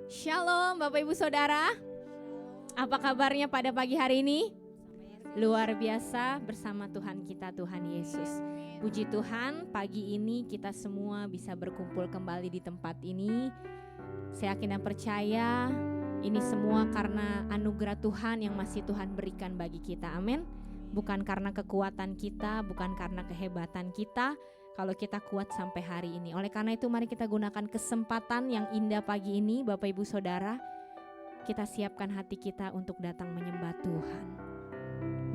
Shalom Bapak Ibu Saudara. Apa kabarnya pada pagi hari ini? Luar biasa bersama Tuhan kita, Tuhan Yesus. Puji Tuhan, pagi ini kita semua bisa berkumpul kembali di tempat ini. Saya yakin dan percaya ini semua karena anugerah Tuhan yang masih Tuhan berikan bagi kita. Amin. Bukan karena kekuatan kita, bukan karena kehebatan kita, kalau kita kuat sampai hari ini. Oleh karena itu mari kita gunakan kesempatan yang indah pagi ini, Bapak Ibu Saudara. Kita siapkan hati kita untuk datang menyembah Tuhan.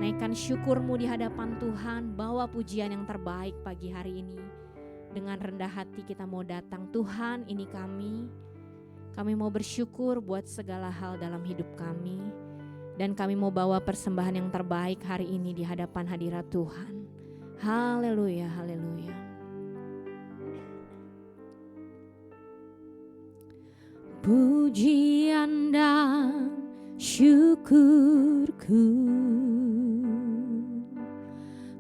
Naikkan syukurmu di hadapan Tuhan, bawa pujian yang terbaik pagi hari ini. Dengan rendah hati kita mau datang, Tuhan ini kami. Kami mau bersyukur buat segala hal dalam hidup kami. Dan kami mau bawa persembahan yang terbaik hari ini di hadapan hadirat Tuhan. Haleluya, haleluya. Pujian dan syukurku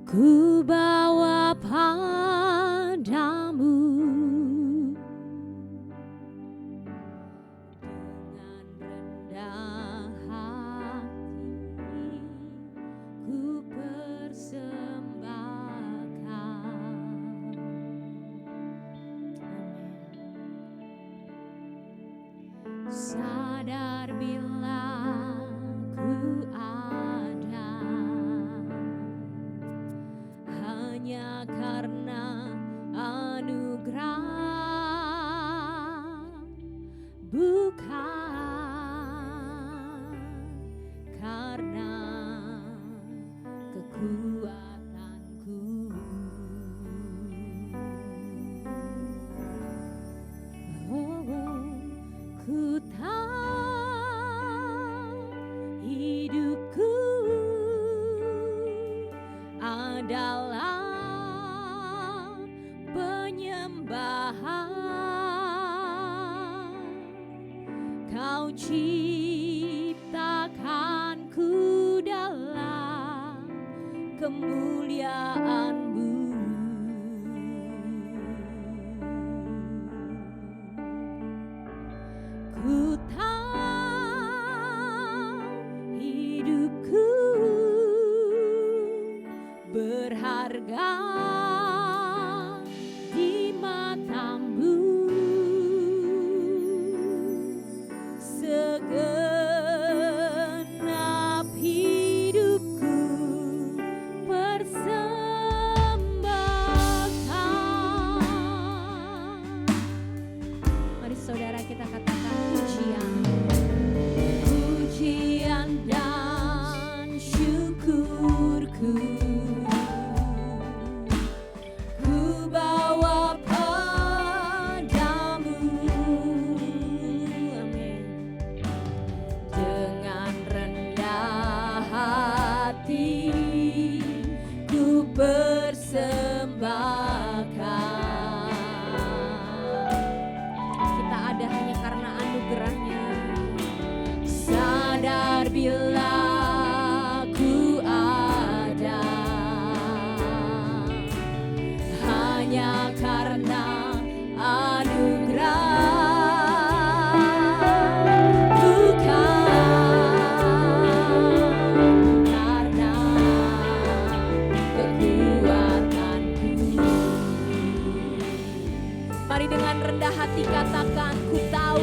ku bawa padamu dengan rendah hati ku persembahkan. Sadar bila ku ada hanya karena anugerah, bukan karena kekuatanku. Ku tahu hidupku adalah penyembahan. Kau ciptakanku dalam kemuliaan-Mu. Ku tahu hidupku berharga di mata-Mu. Segenap hidupku persembahkan. Mari saudara kita katakan pujian dan syukurku ku bawa padamu. Amin. Dengan rendah hati ku persembahkan. Kita ada hanya karena anugerahnya. Sadar bila ku ada hanya karena anugerah, bukan karena kekuatanku. Mari dengan rendah hati katakan, ku tahu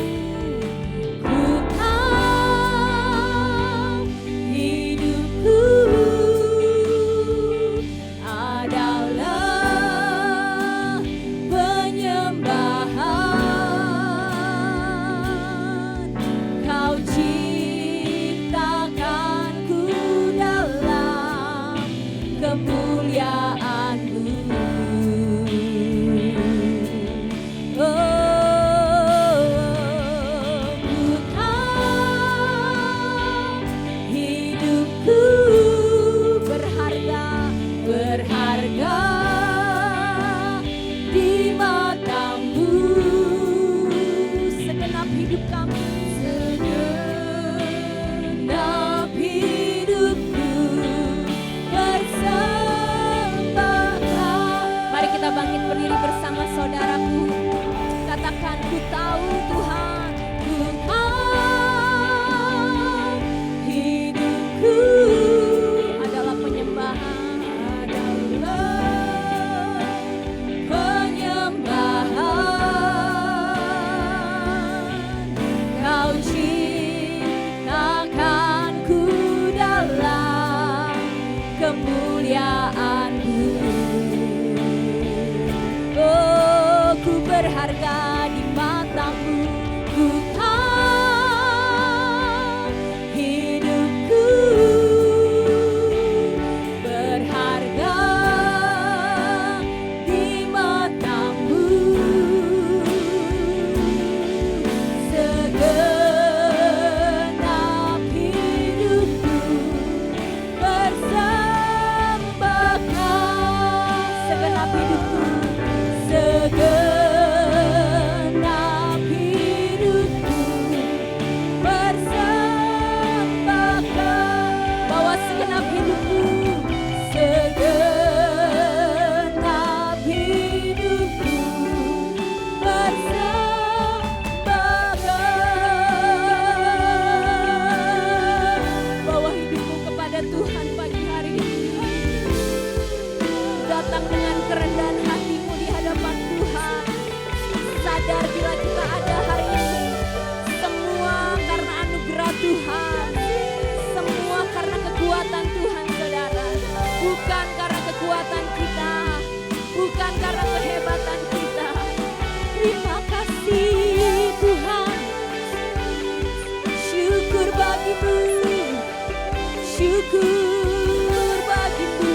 syukur bagimu.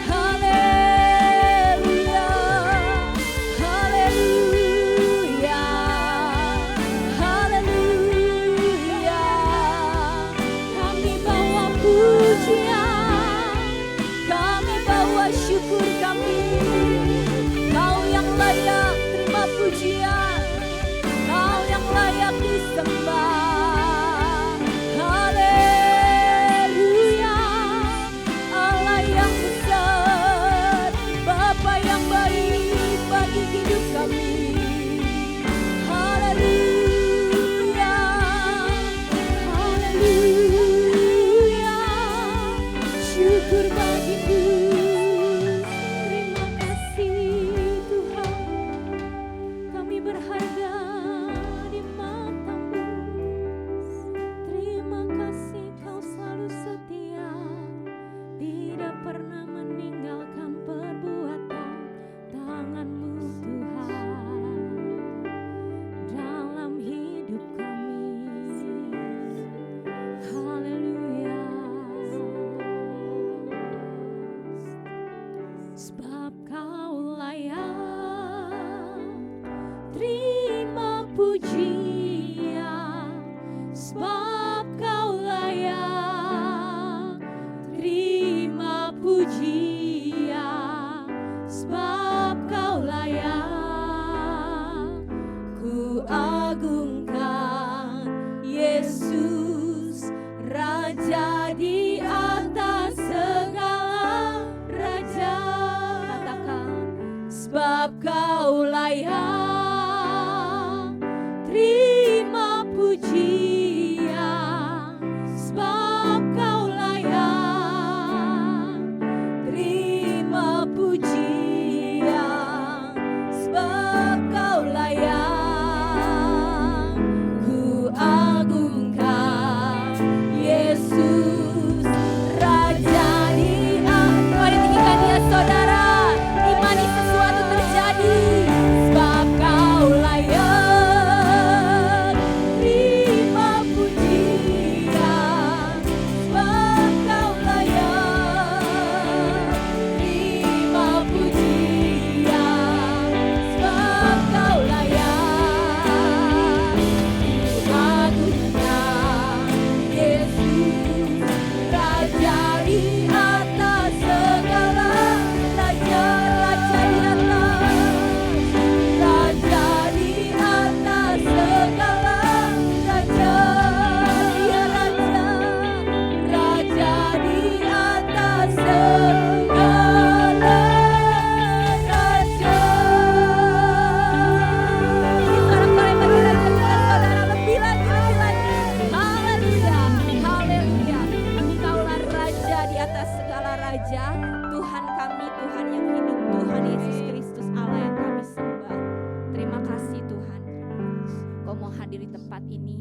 Haleluya, haleluya, haleluya. Kami bawa pujian, kami bawa syukur kami. Kau yang layak terima pujian, Kau yang layak disembah. Haleluya, Allah yang besar, Bapa yang baik bagi hidup kami. Haleluya, haleluya, syukur bagimu. Terima kasih Tuhan, kami berharga di mata-Mu. Terima kasih Kau selalu setia, tidak pernah meninggalkan perbuatan tangan-Mu Tuhan dalam hidup kami. Haleluya. Sebab Kau layak terima pujian, sebab Kau layak terima pujian, sebab Kau layak. Ku agungkan Yesus, Raja di atas segala raja. Katakan, sebab Kau layak terima pujian, sebab Kau layak terima pujian, sebab Kau layak. Ku agungkan Yesus, Raja di atas. Mari tinggikan Dia saudara, imani sesuatu terjadi. Sebab Kau layak terima pujian, sebab Kau layak terima pujian, sebab Kau layak. Ku agungkan Yesus, Raja di atas segala raja, raja di atas, raja di atas segala raja. Dia raja, raja di atas segala raja. Sorak-sorai bagi raja-raja saudara, lebih lagi, lebih lagi. Haleluya, haleluya. Engkaulah raja di atas segala raja, Tuhan kami, Tuhan yang hidup, Tuhan Yesus Kristus, Allah yang kami sembah. Terima kasih Tuhan, Kau mau hadir di tempat ini.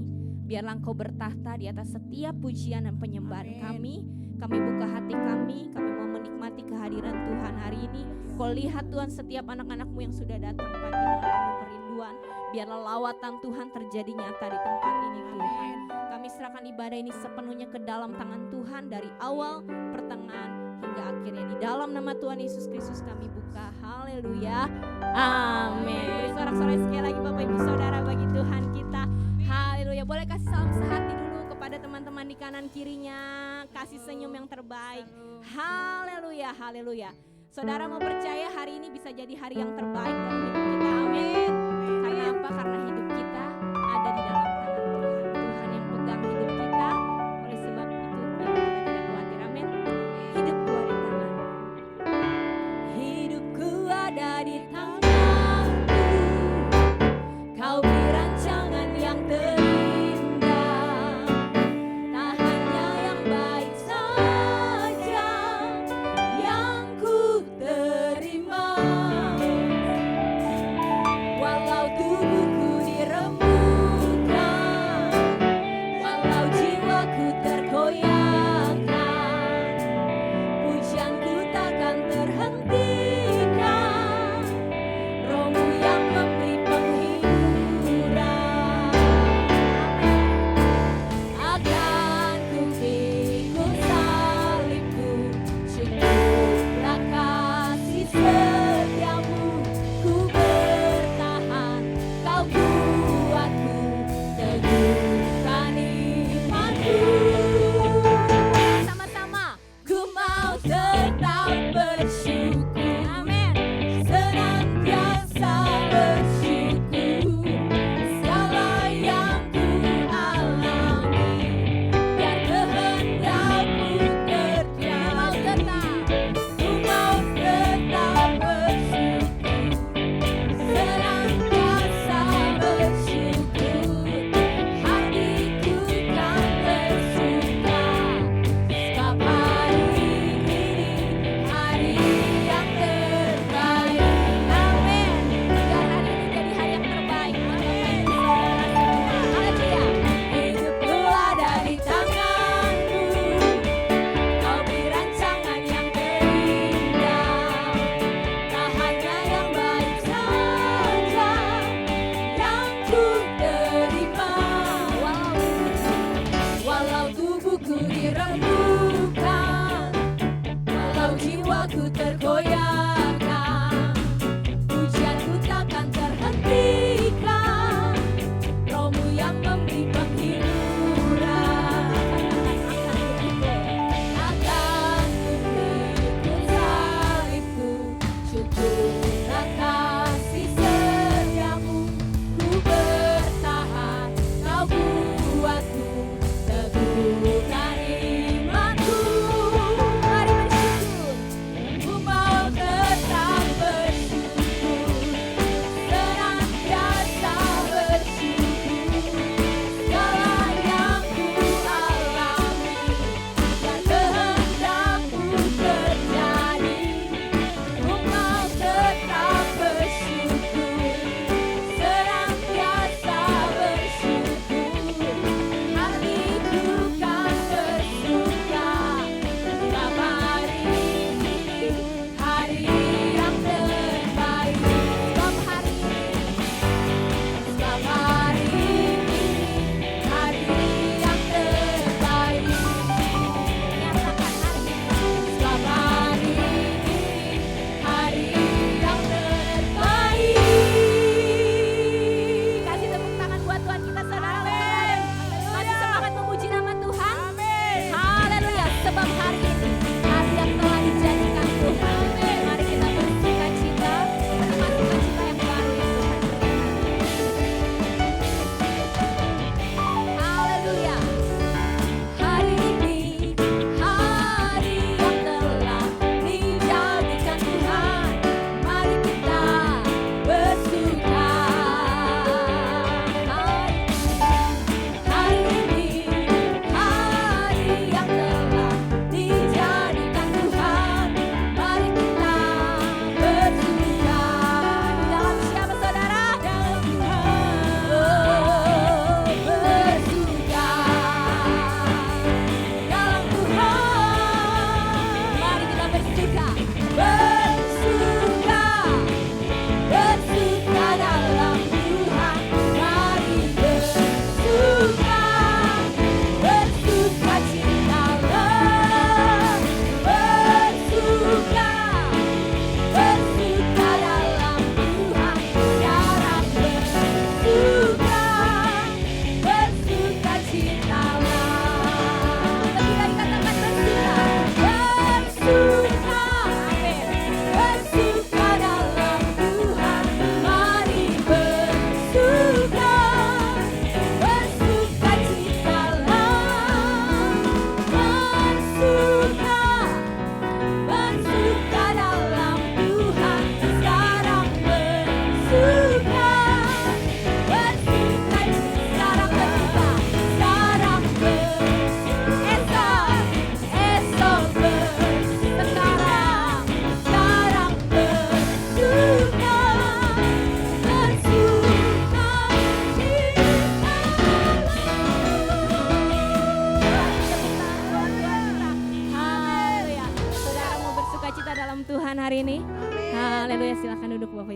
Biarlah Engkau bertahta di atas setiap pujian dan penyembahan kami. Kami buka hati kami mau menikmati kehadiran Tuhan hari ini. Kau lihat Tuhan setiap anak-anak-Mu yang sudah datang pagi ini dengan penuh kerinduan. Biarlah lawatan Tuhan terjadi nyata di tempat ini Tuhan. Kami serahkan ibadah ini sepenuhnya ke dalam tangan Tuhan, dari awal, pertengahan, hingga akhirnya. Di dalam nama Tuhan Yesus Kristus kami buka. Haleluya, amin. Beri sorak-sorai sekali lagi Bapak Ibu Saudara bagi Tuhan kita. Haleluya. Boleh kasih salam sehati dulu kepada teman-teman di kanan kirinya. Kasih senyum yang terbaik. Haleluya, haleluya. Saudara mau percaya hari ini bisa jadi hari yang terbaik dalam hidup kita. Amin. Karena apa? Karena hidup kita ada di dalam tangan Tuhan. Tuhan yang pegang hidup kita. Oleh sebab itu biar kita tidak khawatir. Amin. Hidupku ada di tangan. Hidupku ada di tangan-Mu. Kau beri rancangan yang terindah. Tak hanya yang baik saja yang ku terima. Walau tubuhku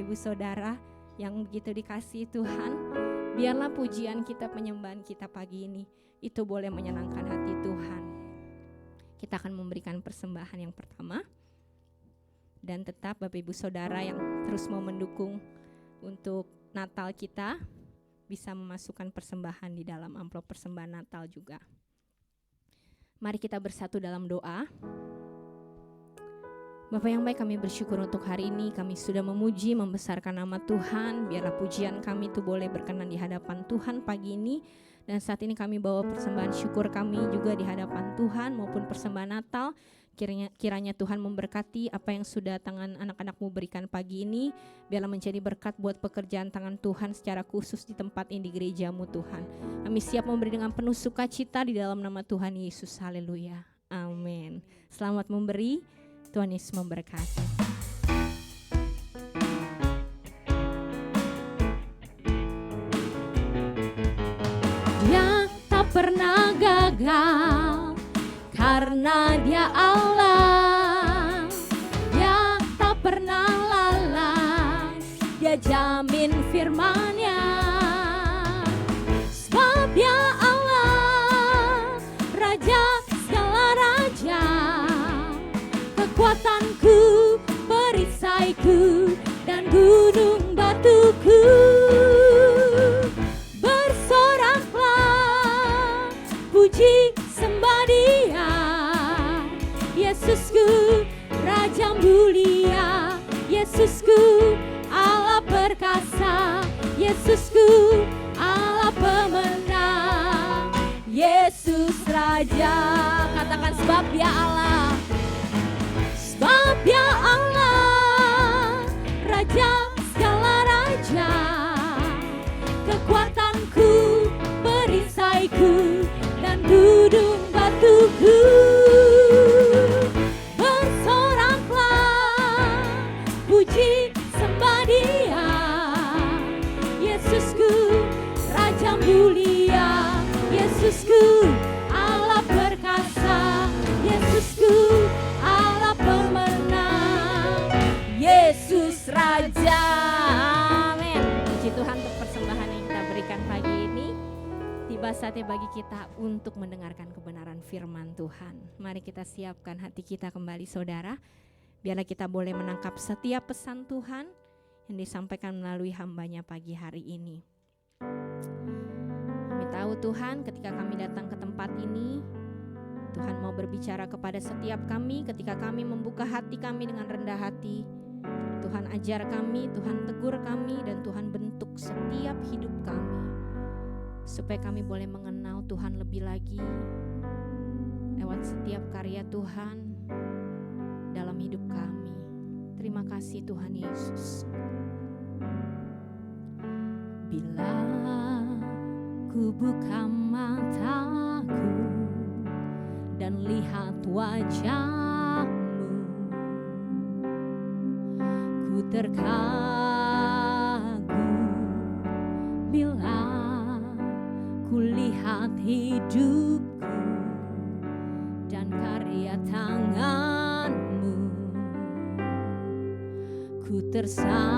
Ibu Saudara yang begitu dikasihi Tuhan, biarlah pujian kita, penyembahan kita pagi ini itu boleh menyenangkan hati Tuhan. Kita akan memberikan persembahan yang pertama. Dan tetap Bapak Ibu Saudara yang terus mau mendukung untuk Natal kita bisa memasukkan persembahan di dalam amplop persembahan Natal juga. Mari kita bersatu dalam doa. Bapak yang baik, kami bersyukur untuk hari ini. Kami sudah memuji, membesarkan nama Tuhan. Biarlah pujian kami itu boleh berkenan di hadapan Tuhan pagi ini. Dan saat ini kami bawa persembahan syukur kami juga di hadapan Tuhan maupun persembahan Natal. Kiranya Tuhan memberkati apa yang sudah tangan anak-anak-Mu berikan pagi ini. Biarlah menjadi berkat buat pekerjaan tangan Tuhan secara khusus di tempat ini, di gereja-Mu Tuhan. Kami siap memberi dengan penuh sukacita di dalam nama Tuhan Yesus. Haleluya. Amin. Selamat memberi. Tuhan Yesus memberkati. Dia tak pernah gagal karena Dia Allah. Dia tak pernah lalai, Dia jamin firman-Nya. Sebab Dia Allah, Raja segala raja, kekuatanku, perisaiku, dan gunung batuku. Bersoraklah, puji sembah Dia, Yesusku, Raja mulia, Yesusku, Allah perkasa, Yesusku, Allah pemenang, Yesus Raja. Katakan sebab Dia Allah, sebab Dia Allah, Raja segala raja, kekuatanku, perisaiku, dan gunung batuku. Bersoraklah, puji sembah Dia, Yesusku, Raja mulia, Yesusku, Allah perkasa, Yesusku, Allah pemenang, Yesus Raja. Amin. Puji Tuhan untuk persembahan yang kita berikan pagi ini. Tiba saatnya bagi kita untuk mendengarkan kebenaran firman Tuhan. Mari kita siapkan hati kita kembali saudara. Biarlah kita boleh menangkap setiap pesan Tuhan yang disampaikan melalui hamba-Nya pagi hari ini. Kami tahu Tuhan, ketika kami datang ke tempat ini, Tuhan mau berbicara kepada setiap kami ketika kami membuka hati kami dengan rendah hati. Tuhan ajar kami, Tuhan tegur kami, dan Tuhan bentuk setiap hidup kami. Supaya kami boleh mengenal Tuhan lebih lagi lewat setiap karya Tuhan dalam hidup kami. Terima kasih Tuhan Yesus. Bila ku buka mataku dan lihat wajah-Mu, ku terkagum bila ku lihat hidupku dan karya tangan-Mu, ku tersanjung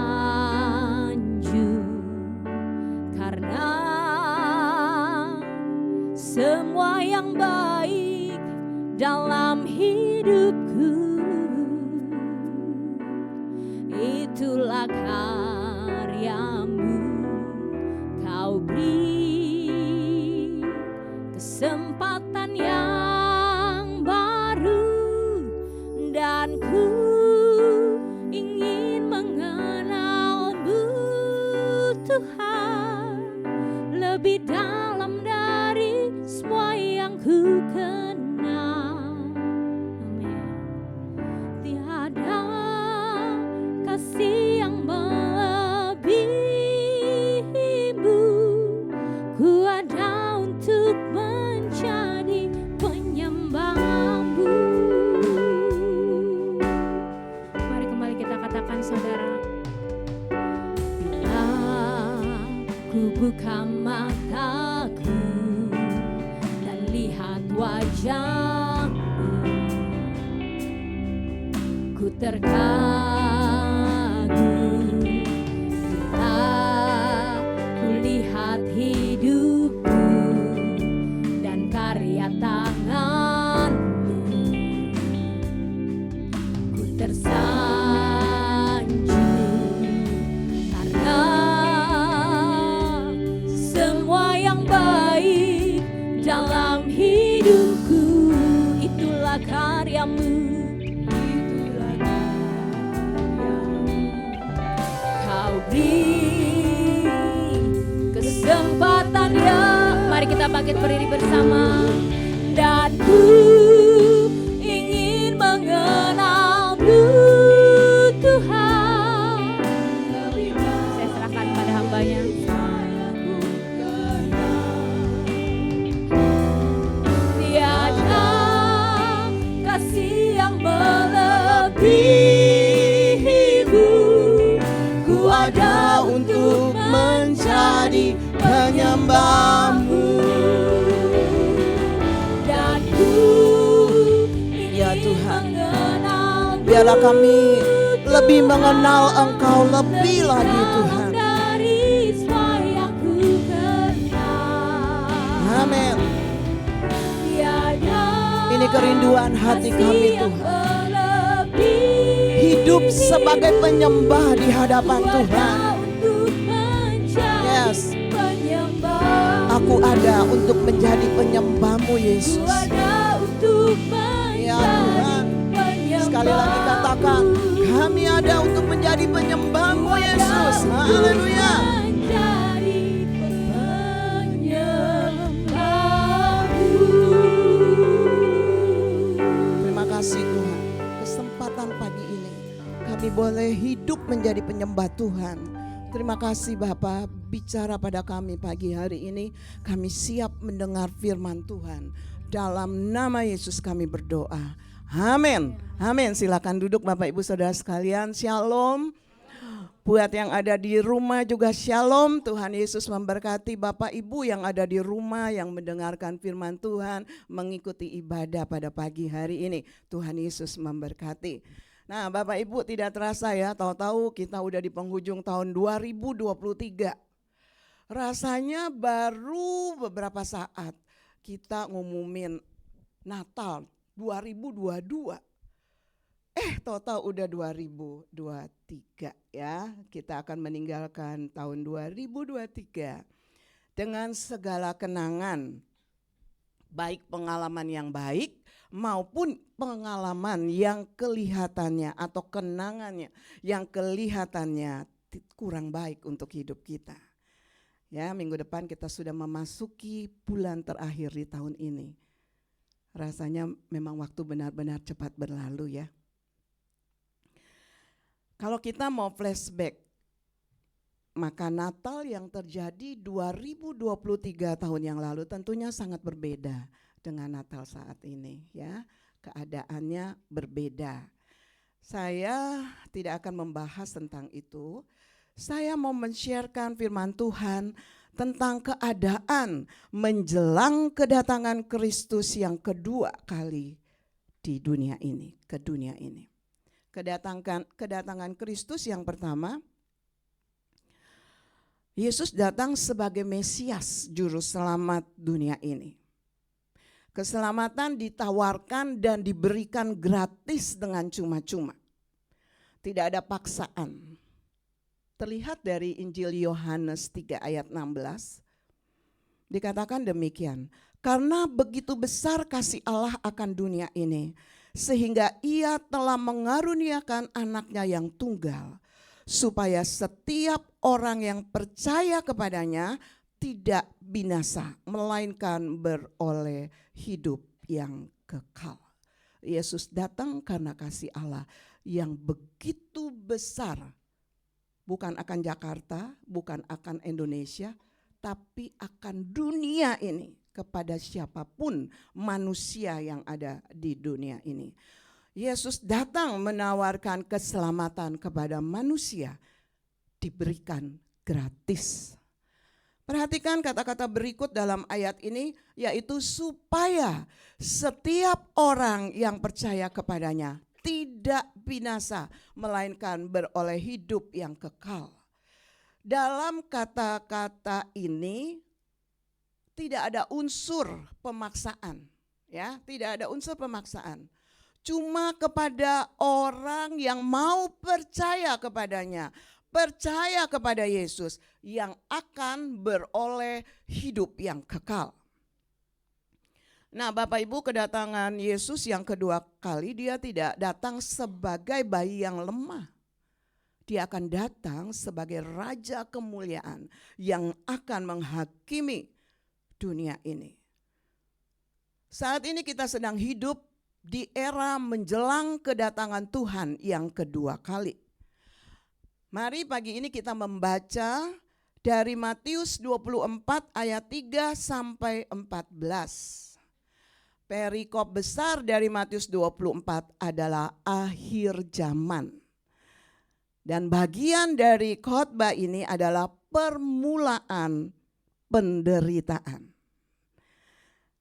karena semua yang baik dalam hidupku itulah karya-Mu. Kau beri kesempatan yang baru dan ku ingin mengenal-Mu Tuhan lebih dalam dari semua yang ku kenal. Amin. Tiada kasih yang melebihi-Mu, ku ada untuk menjadi penyembah-Mu. Mari kembali kita katakan saudara. Bila ku buka mataku dan lihat wajah-Mu, ku terkagum dalam hidupku, itulah karyamu, itulah karyamu. Kau beri kesempatan ya, mari kita bangkit berdiri bersama. Dan ku ingin mengenalmu Tuhan. Saya serahkan pada hambanya. Tiada kasih yang melebihimu. Ku ada untuk menjadi penyembahmu. Dan ku Ya ingin Tuhan, mengenalmu. biarlah kami lebih mengenal Engkau lebih lagi Tuhan. Dari semua yang ku kenal. Amin. Tiada Ini kerinduan hati kami kasih yang Tuhan. melebihimu. Hidup sebagai penyembah di hadapan Ku Tuhan. ada untuk menjadi Yes. penyembah. Aku ada untuk menjadi penyembah-Mu Ku Yesus. ada untuk Ya menjadi Tuhan, penyembah. sekali lagi katakan, kami ada untuk menjadi penyembah-Mu Yesus. Haleluya. Menjadi penyembahmu. Terima kasih Tuhan, kesempatan pagi ini kami boleh hidup menjadi penyembah Tuhan. Terima kasih Bapa, bicara pada kami pagi hari ini. Kami siap mendengar firman Tuhan. Dalam nama Yesus kami berdoa. Amin. Amin. Silakan duduk Bapak Ibu Saudara sekalian. Shalom. Buat yang ada di rumah juga shalom. Tuhan Yesus memberkati Bapak Ibu yang ada di rumah, yang mendengarkan firman Tuhan, mengikuti ibadah pada pagi hari ini. Tuhan Yesus memberkati. Nah Bapak Ibu, tidak terasa ya, tahu-tahu kita udah di penghujung tahun 2023. Rasanya baru beberapa saat kita ngumumin Natal 2022. Tahu-tahu udah 2023 ya. Kita akan meninggalkan tahun 2023 dengan segala kenangan, baik pengalaman yang baik maupun pengalaman yang kelihatannya atau kenangannya yang kelihatannya kurang baik untuk hidup kita. Ya, minggu depan kita sudah memasuki bulan terakhir di tahun ini. Rasanya memang waktu benar-benar cepat berlalu ya. Kalau kita mau flashback, maka Natal yang terjadi 2023 tahun yang lalu tentunya sangat berbeda dengan Natal saat ini ya. Keadaannya berbeda. Saya tidak akan membahas tentang itu. Saya mau men-sharekan firman Tuhan tentang keadaan menjelang kedatangan Kristus yang kedua kali di dunia ini, ke dunia ini. Kedatangan Kristus yang pertama, Yesus datang sebagai Mesias, juru selamat dunia ini. Keselamatan ditawarkan dan diberikan gratis dengan cuma-cuma. Tidak ada paksaan. Terlihat dari Injil Yohanes 3 ayat 16. Dikatakan demikian. Karena begitu besar kasih Allah akan dunia ini, sehingga Ia telah mengaruniakan anaknya yang tunggal, supaya setiap orang yang percaya kepadanya tidak binasa, melainkan beroleh hidup yang kekal. Yesus datang karena kasih Allah yang begitu besar. Bukan akan Jakarta, bukan akan Indonesia, tapi akan dunia ini, kepada siapapun manusia yang ada di dunia ini. Yesus datang menawarkan keselamatan kepada manusia, diberikan gratis. Perhatikan kata-kata berikut dalam ayat ini, yaitu supaya setiap orang yang percaya kepadanya tidak binasa, melainkan beroleh hidup yang kekal. Dalam kata-kata ini tidak ada unsur pemaksaan, ya, tidak ada unsur pemaksaan. Cuma kepada orang yang mau percaya kepadanya, percaya kepada Yesus, yang akan beroleh hidup yang kekal. Nah, Bapak Ibu, kedatangan Yesus yang kedua kali, dia tidak datang sebagai bayi yang lemah. Dia akan datang sebagai raja kemuliaan yang akan menghakimi dunia ini. Saat ini kita sedang hidup di era menjelang kedatangan Tuhan yang kedua kali. Mari pagi ini kita membaca dari Matius 24 ayat 3 sampai 14. Perikop besar dari Matius 24 adalah akhir zaman. Dan bagian dari khotbah ini adalah permulaan penderitaan.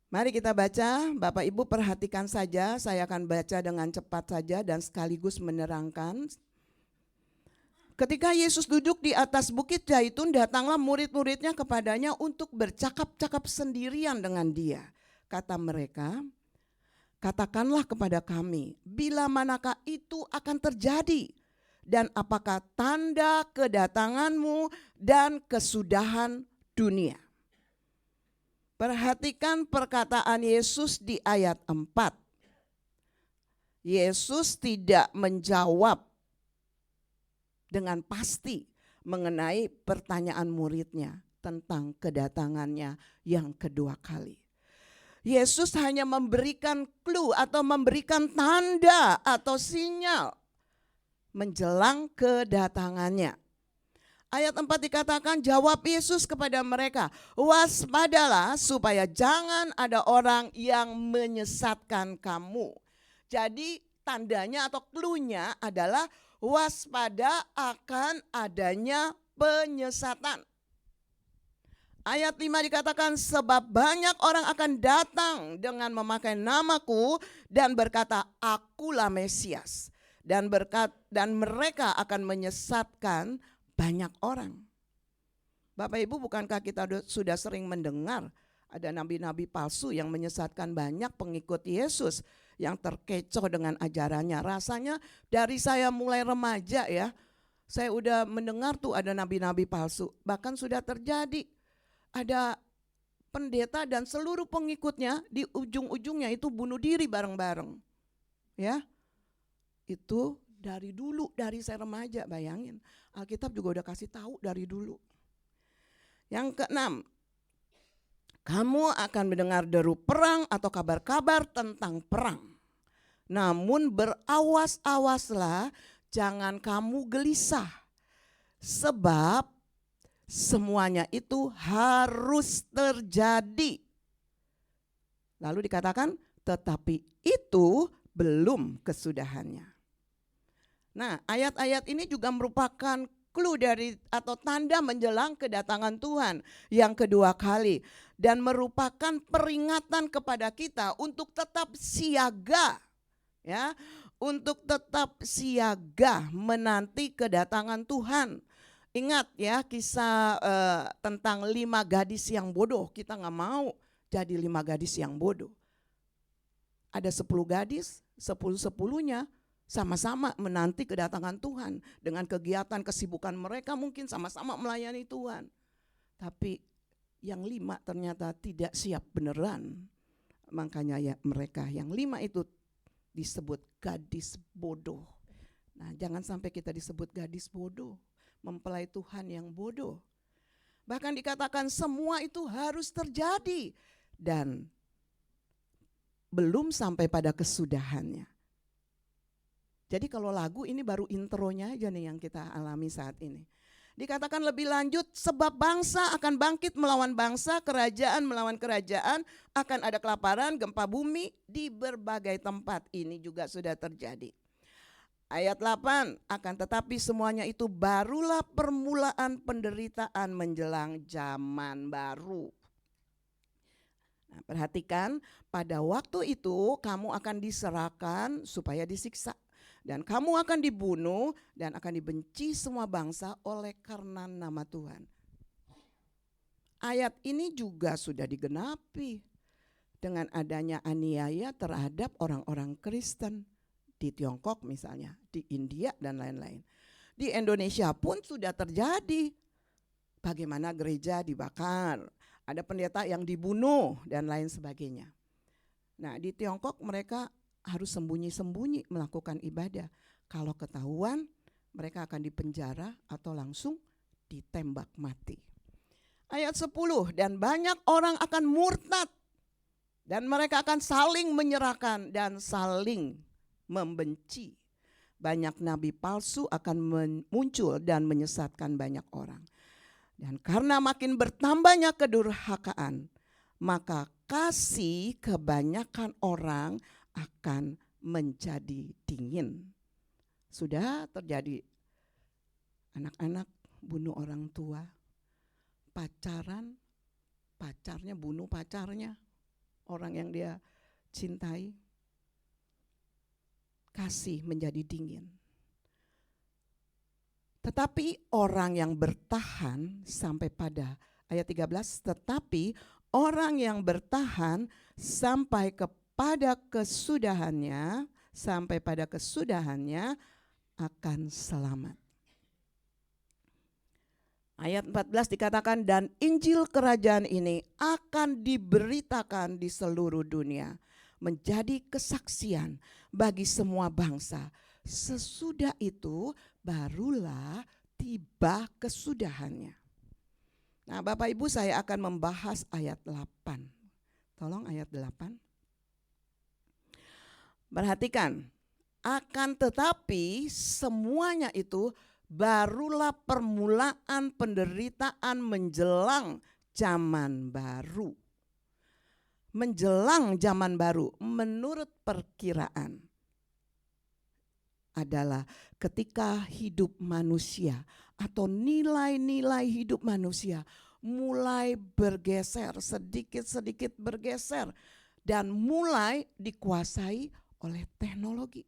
Mari kita baca, Bapak Ibu perhatikan saja, saya akan baca dengan cepat saja dan sekaligus menerangkan. Ketika Yesus duduk di atas bukit Zaitun, datanglah murid-muridnya kepadanya untuk bercakap-cakap sendirian dengan dia. Kata mereka, katakanlah kepada kami, bila manakah itu akan terjadi? Dan apakah tanda kedatanganmu dan kesudahan dunia? Perhatikan perkataan Yesus di ayat 4. Yesus tidak menjawab dengan pasti mengenai pertanyaan muridnya tentang kedatangannya yang kedua kali. Yesus hanya memberikan clue atau memberikan tanda atau sinyal menjelang kedatangannya. Ayat 4 dikatakan, jawab Yesus kepada mereka, waspadalah supaya jangan ada orang yang menyesatkan kamu. Jadi tandanya atau clue-nya adalah waspada akan adanya penyesatan. Ayat 5 dikatakan, sebab banyak orang akan datang dengan memakai namaku dan berkata, akulah Mesias. Dan mereka akan menyesatkan banyak orang. Bapak Ibu, bukankah kita sudah sering mendengar ada nabi-nabi palsu yang menyesatkan banyak pengikut Yesus yang terkecoh dengan ajarannya. Rasanya dari saya mulai remaja ya, saya udah mendengar tuh ada nabi-nabi palsu. Bahkan sudah terjadi. Ada pendeta dan seluruh pengikutnya di ujung-ujungnya itu bunuh diri bareng-bareng. Ya, itu dari dulu, dari saya remaja, bayangin. Alkitab juga udah kasih tahu dari dulu. Yang keenam, kamu akan mendengar deru perang atau kabar-kabar tentang perang. Namun berawas-awaslah, jangan kamu gelisah. Sebab semuanya itu harus terjadi. Lalu dikatakan, tetapi itu belum kesudahannya. Nah, ayat-ayat ini juga merupakan clue dari atau tanda menjelang kedatangan Tuhan yang kedua kali. Dan merupakan peringatan kepada kita untuk tetap siaga. Ya, untuk tetap siaga menanti kedatangan Tuhan. Ingat ya kisah tentang 5 gadis yang bodoh. Kita gak mau jadi 5 gadis yang bodoh. Ada 10 gadis, 10-10-nya sama-sama menanti kedatangan Tuhan. Dengan kegiatan kesibukan mereka mungkin sama-sama melayani Tuhan. Tapi yang 5 ternyata tidak siap beneran. Makanya ya mereka yang 5 itu disebut gadis bodoh. Nah, jangan sampai kita disebut gadis bodoh. Mempelai Tuhan yang bodoh. Bahkan dikatakan semua itu harus terjadi dan belum sampai pada kesudahannya. Jadi kalau lagu ini baru intronya aja nih yang kita alami saat ini. Dikatakan lebih lanjut, sebab bangsa akan bangkit melawan bangsa, kerajaan melawan kerajaan, akan ada kelaparan, gempa bumi di berbagai tempat. Ini juga sudah terjadi. Ayat 8, akan tetapi semuanya itu barulah permulaan penderitaan menjelang zaman baru. Nah, perhatikan, pada waktu itu kamu akan diserahkan supaya disiksa. Dan kamu akan dibunuh dan akan dibenci semua bangsa oleh karena nama Tuhan. Ayat ini juga sudah digenapi dengan adanya aniaya terhadap orang-orang Kristen. Di Tiongkok misalnya, di India dan lain-lain. Di Indonesia pun sudah terjadi. Bagaimana gereja dibakar, ada pendeta yang dibunuh dan lain sebagainya. Nah, di Tiongkok mereka harus sembunyi-sembunyi melakukan ibadah. Kalau ketahuan, mereka akan dipenjara atau langsung ditembak mati. Ayat 10, dan banyak orang akan murtad dan mereka akan saling menyerahkan dan saling membenci. Banyak nabi palsu akan muncul dan menyesatkan banyak orang. Dan karena makin bertambahnya kedurhakaan, maka kasih kebanyakan orang akan menjadi dingin. Sudah terjadi anak-anak bunuh orang tua, pacarnya bunuh pacarnya, orang yang dia cintai. Kasih menjadi dingin. Tetapi orang yang bertahan sampai pada ayat 13, tetapi orang yang bertahan sampai pada kesudahannya akan selamat. Ayat 14 dikatakan, dan Injil kerajaan ini akan diberitakan di seluruh dunia, menjadi kesaksian bagi semua bangsa. Sesudah itu barulah tiba kesudahannya. Nah, Bapak Ibu, saya akan membahas ayat 8. Tolong ayat 8. Perhatikan, akan tetapi semuanya itu barulah permulaan penderitaan menjelang zaman baru. Menjelang zaman baru menurut perkiraan adalah ketika hidup manusia atau nilai-nilai hidup manusia mulai bergeser, sedikit-sedikit bergeser dan mulai dikuasai oleh teknologi.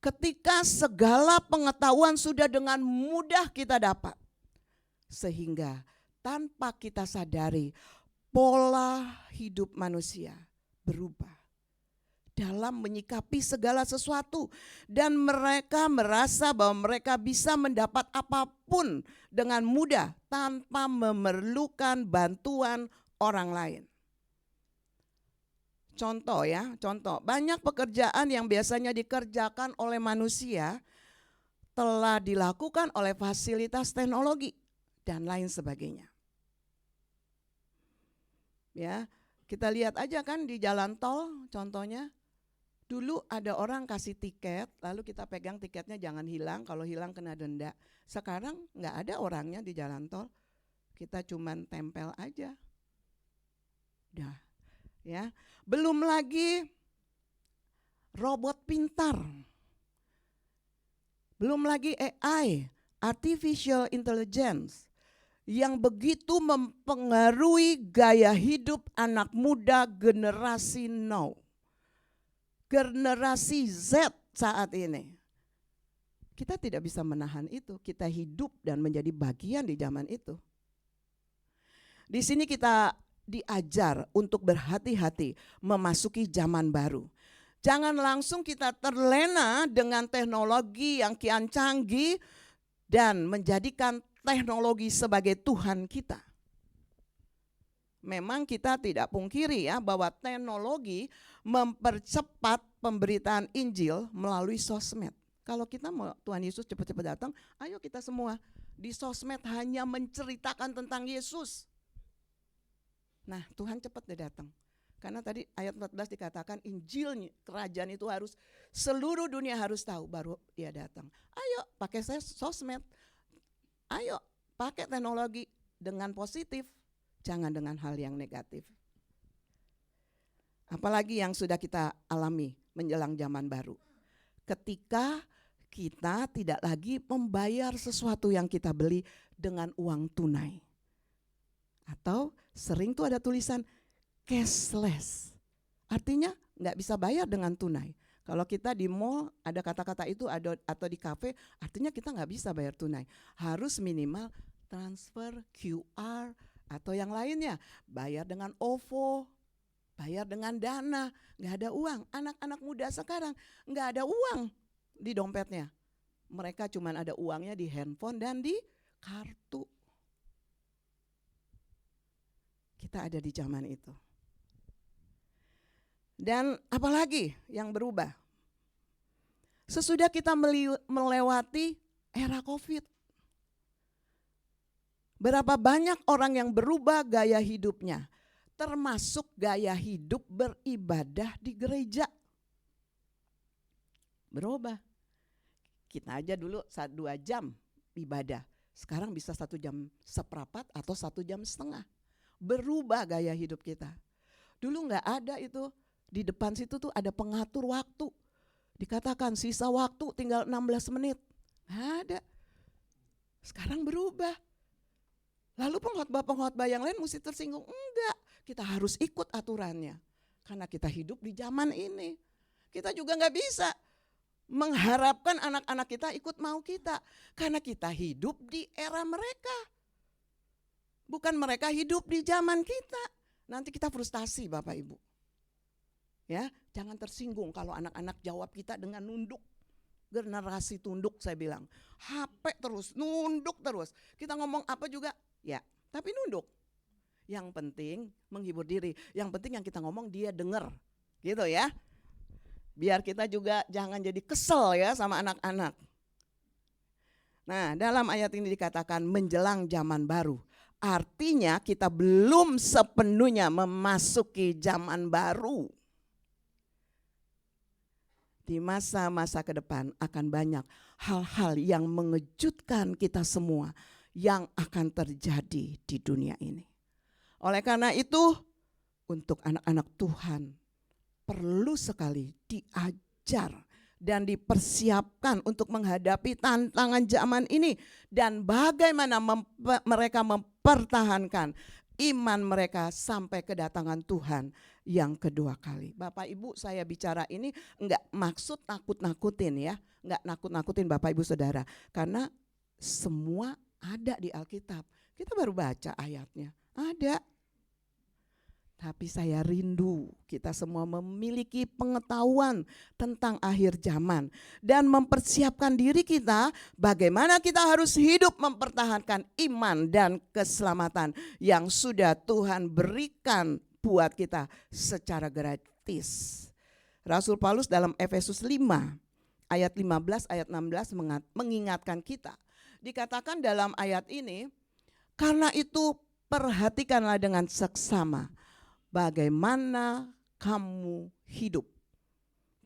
Ketika segala pengetahuan sudah dengan mudah kita dapat, sehingga tanpa kita sadari pola hidup manusia berubah dalam menyikapi segala sesuatu, dan mereka merasa bahwa mereka bisa mendapat apapun dengan mudah tanpa memerlukan bantuan orang lain. Contoh, banyak pekerjaan yang biasanya dikerjakan oleh manusia telah dilakukan oleh fasilitas teknologi dan lain sebagainya. Ya, kita lihat aja kan di jalan tol contohnya. Dulu ada orang kasih tiket, lalu kita pegang tiketnya jangan hilang, kalau hilang kena denda. Sekarang nggak ada orangnya di jalan tol, kita cuman tempel aja. Udah, ya. Belum lagi robot pintar, belum lagi AI, artificial intelligence, yang begitu mempengaruhi gaya hidup anak muda generasi now. Generasi Z saat ini. Kita tidak bisa menahan itu, kita hidup dan menjadi bagian di zaman itu. Di sini kita diajar untuk berhati-hati memasuki zaman baru. Jangan langsung kita terlena dengan teknologi yang kian canggih dan menjadikan teknologi sebagai Tuhan kita. Memang kita tidak pungkiri ya bahwa teknologi mempercepat pemberitaan Injil melalui sosmed. Kalau kita mau Tuhan Yesus cepat-cepat datang, ayo kita semua di sosmed hanya menceritakan tentang Yesus. Nah, Tuhan cepat dia datang. Karena tadi ayat 14 dikatakan Injil kerajaan itu harus seluruh dunia harus tahu baru dia datang. Ayo pakai sosmed. Ayo pakai teknologi dengan positif, jangan dengan hal yang negatif. Apalagi yang sudah kita alami menjelang zaman baru. Ketika kita tidak lagi membayar sesuatu yang kita beli dengan uang tunai. Atau sering tuh ada tulisan cashless. Artinya nggak bisa bayar dengan tunai. Kalau kita di mall ada kata-kata itu atau di kafe, artinya kita nggak bisa bayar tunai. Harus minimal transfer, QR, atau yang lainnya. Bayar dengan OVO, bayar dengan Dana, nggak ada uang. Anak-anak muda sekarang nggak ada uang di dompetnya. Mereka cuma ada uangnya di handphone dan di kartu. Kita ada di zaman itu. Dan apalagi yang berubah? Sesudah kita melewati era COVID, berapa banyak orang yang berubah gaya hidupnya, termasuk gaya hidup beribadah di gereja. Berubah. Kita aja dulu 2 jam ibadah, sekarang bisa 1 jam seperempat atau 1 jam setengah. Berubah gaya hidup kita. Dulu nggak ada itu, di depan situ tuh ada pengatur waktu. Dikatakan sisa waktu tinggal 16 menit. Nggak ada. Sekarang berubah. Lalu pengkhotbah-pengkhotbah yang lain mesti tersinggung. Enggak, kita harus ikut aturannya. Karena kita hidup di zaman ini. Kita juga nggak bisa mengharapkan anak-anak kita ikut mau kita. Karena kita hidup di era mereka. Bukan mereka hidup di zaman kita. Nanti kita frustasi Bapak Ibu. Ya, jangan tersinggung kalau anak-anak jawab kita dengan nunduk. Generasi tunduk saya bilang. HP terus, nunduk terus. Kita ngomong apa juga, ya, tapi nunduk. Yang penting menghibur diri. Yang penting yang kita ngomong dia denger. Gitu ya. Biar kita juga jangan jadi kesel ya sama anak-anak. Nah, dalam ayat ini dikatakan menjelang zaman baru. Artinya kita belum sepenuhnya memasuki zaman baru. Di masa-masa ke depan akan banyak hal-hal yang mengejutkan kita semua yang akan terjadi di dunia ini. Oleh karena itu, untuk anak-anak Tuhan perlu sekali diajar dan dipersiapkan untuk menghadapi tantangan zaman ini dan bagaimana mereka mempertahankan iman mereka sampai kedatangan Tuhan yang kedua kali. Bapak Ibu, saya bicara ini enggak maksud nakut-nakutin ya, enggak nakut-nakutin Bapak Ibu Saudara, karena semua ada di Alkitab. Kita baru baca ayatnya, ada. Tapi saya rindu kita semua memiliki pengetahuan tentang akhir zaman dan mempersiapkan diri kita bagaimana kita harus hidup mempertahankan iman dan keselamatan yang sudah Tuhan berikan buat kita secara gratis. Rasul Paulus dalam Efesus 5 ayat 15 ayat 16 mengingatkan kita. Dikatakan dalam ayat ini, karena itu perhatikanlah dengan seksama bagaimana kamu hidup.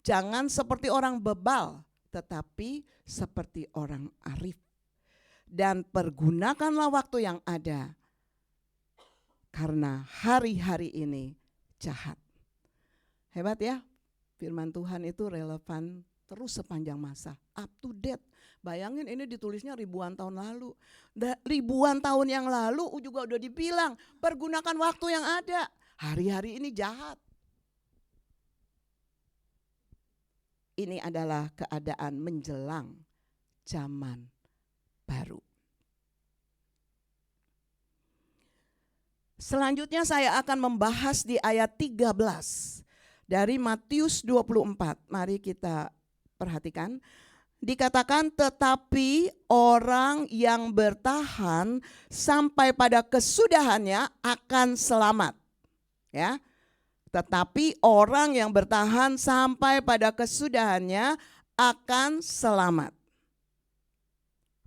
Jangan seperti orang bebal, tetapi seperti orang arif. Dan pergunakanlah waktu yang ada, karena hari-hari ini jahat. Hebat ya, firman Tuhan itu relevan terus sepanjang masa, up to date. Bayangin ini ditulisnya ribuan tahun lalu. Ribuan tahun yang lalu juga udah dibilang, pergunakan waktu yang ada. Hari-hari ini jahat. Ini adalah keadaan menjelang zaman baru. Selanjutnya saya akan membahas di ayat 13 dari Matius 24. Mari kita perhatikan. Dikatakan tetapi orang yang bertahan sampai pada kesudahannya akan selamat. Ya. Tetapi orang yang bertahan sampai pada kesudahannya akan selamat.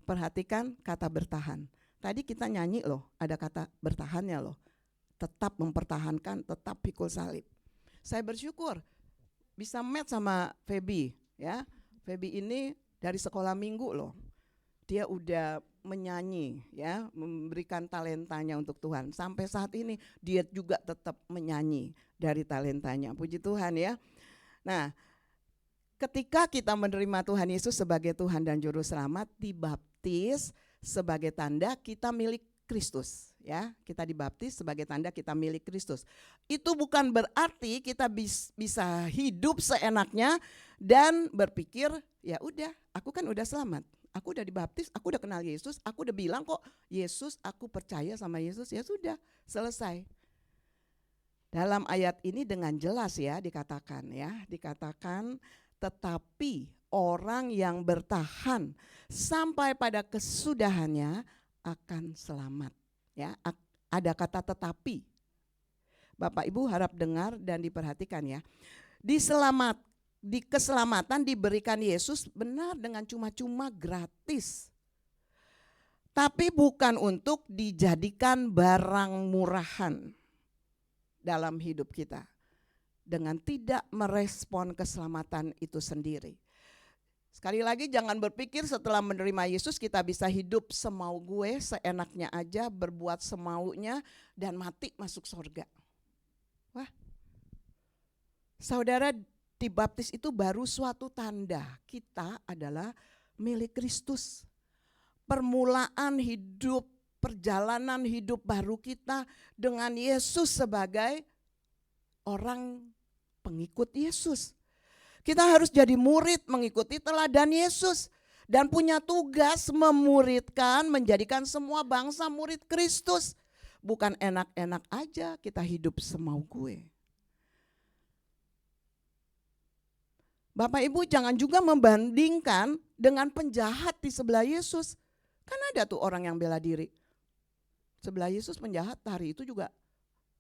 Perhatikan kata bertahan. Tadi kita nyanyi loh, ada kata bertahannya loh. Tetap mempertahankan, tetap pikul salib. Saya bersyukur bisa match sama Feby ya. Feby ini dari sekolah minggu loh. Dia udah menyanyi ya, memberikan talentanya untuk Tuhan. Sampai saat ini dia juga tetap menyanyi dari talentanya. Puji Tuhan ya. Nah, ketika kita menerima Tuhan Yesus sebagai Tuhan dan Juru Selamat, dibaptis sebagai tanda kita milik Kristus ya. Kita dibaptis sebagai tanda kita milik Kristus. Itu bukan berarti kita bisa hidup seenaknya dan berpikir ya udah, aku kan udah selamat. Aku udah dibaptis, aku udah kenal Yesus, aku udah bilang kok Yesus, aku percaya sama Yesus, ya sudah, selesai. Dalam ayat ini dengan jelas ya dikatakan tetapi orang yang bertahan sampai pada kesudahannya akan selamat. Ya, ada kata tetapi. Bapak Ibu harap dengar dan diperhatikan ya. Di keselamatan diberikan Yesus benar dengan cuma-cuma gratis. Tapi bukan untuk dijadikan barang murahan dalam hidup kita. Dengan tidak merespon keselamatan itu sendiri. Sekali lagi jangan berpikir setelah menerima Yesus kita bisa hidup semau gue, seenaknya aja, berbuat semaunya dan mati masuk surga. Wah, saudara, dibaptis itu baru suatu tanda kita adalah milik Kristus. Permulaan hidup, perjalanan hidup baru kita dengan Yesus sebagai orang pengikut Yesus. Kita harus jadi murid mengikuti teladan Yesus dan punya tugas memuridkan, menjadikan semua bangsa murid Kristus. Bukan enak-enak aja kita hidup semau gue. Bapak Ibu jangan juga membandingkan dengan penjahat di sebelah Yesus. Kan ada tuh orang yang bela diri. Sebelah Yesus penjahat hari itu juga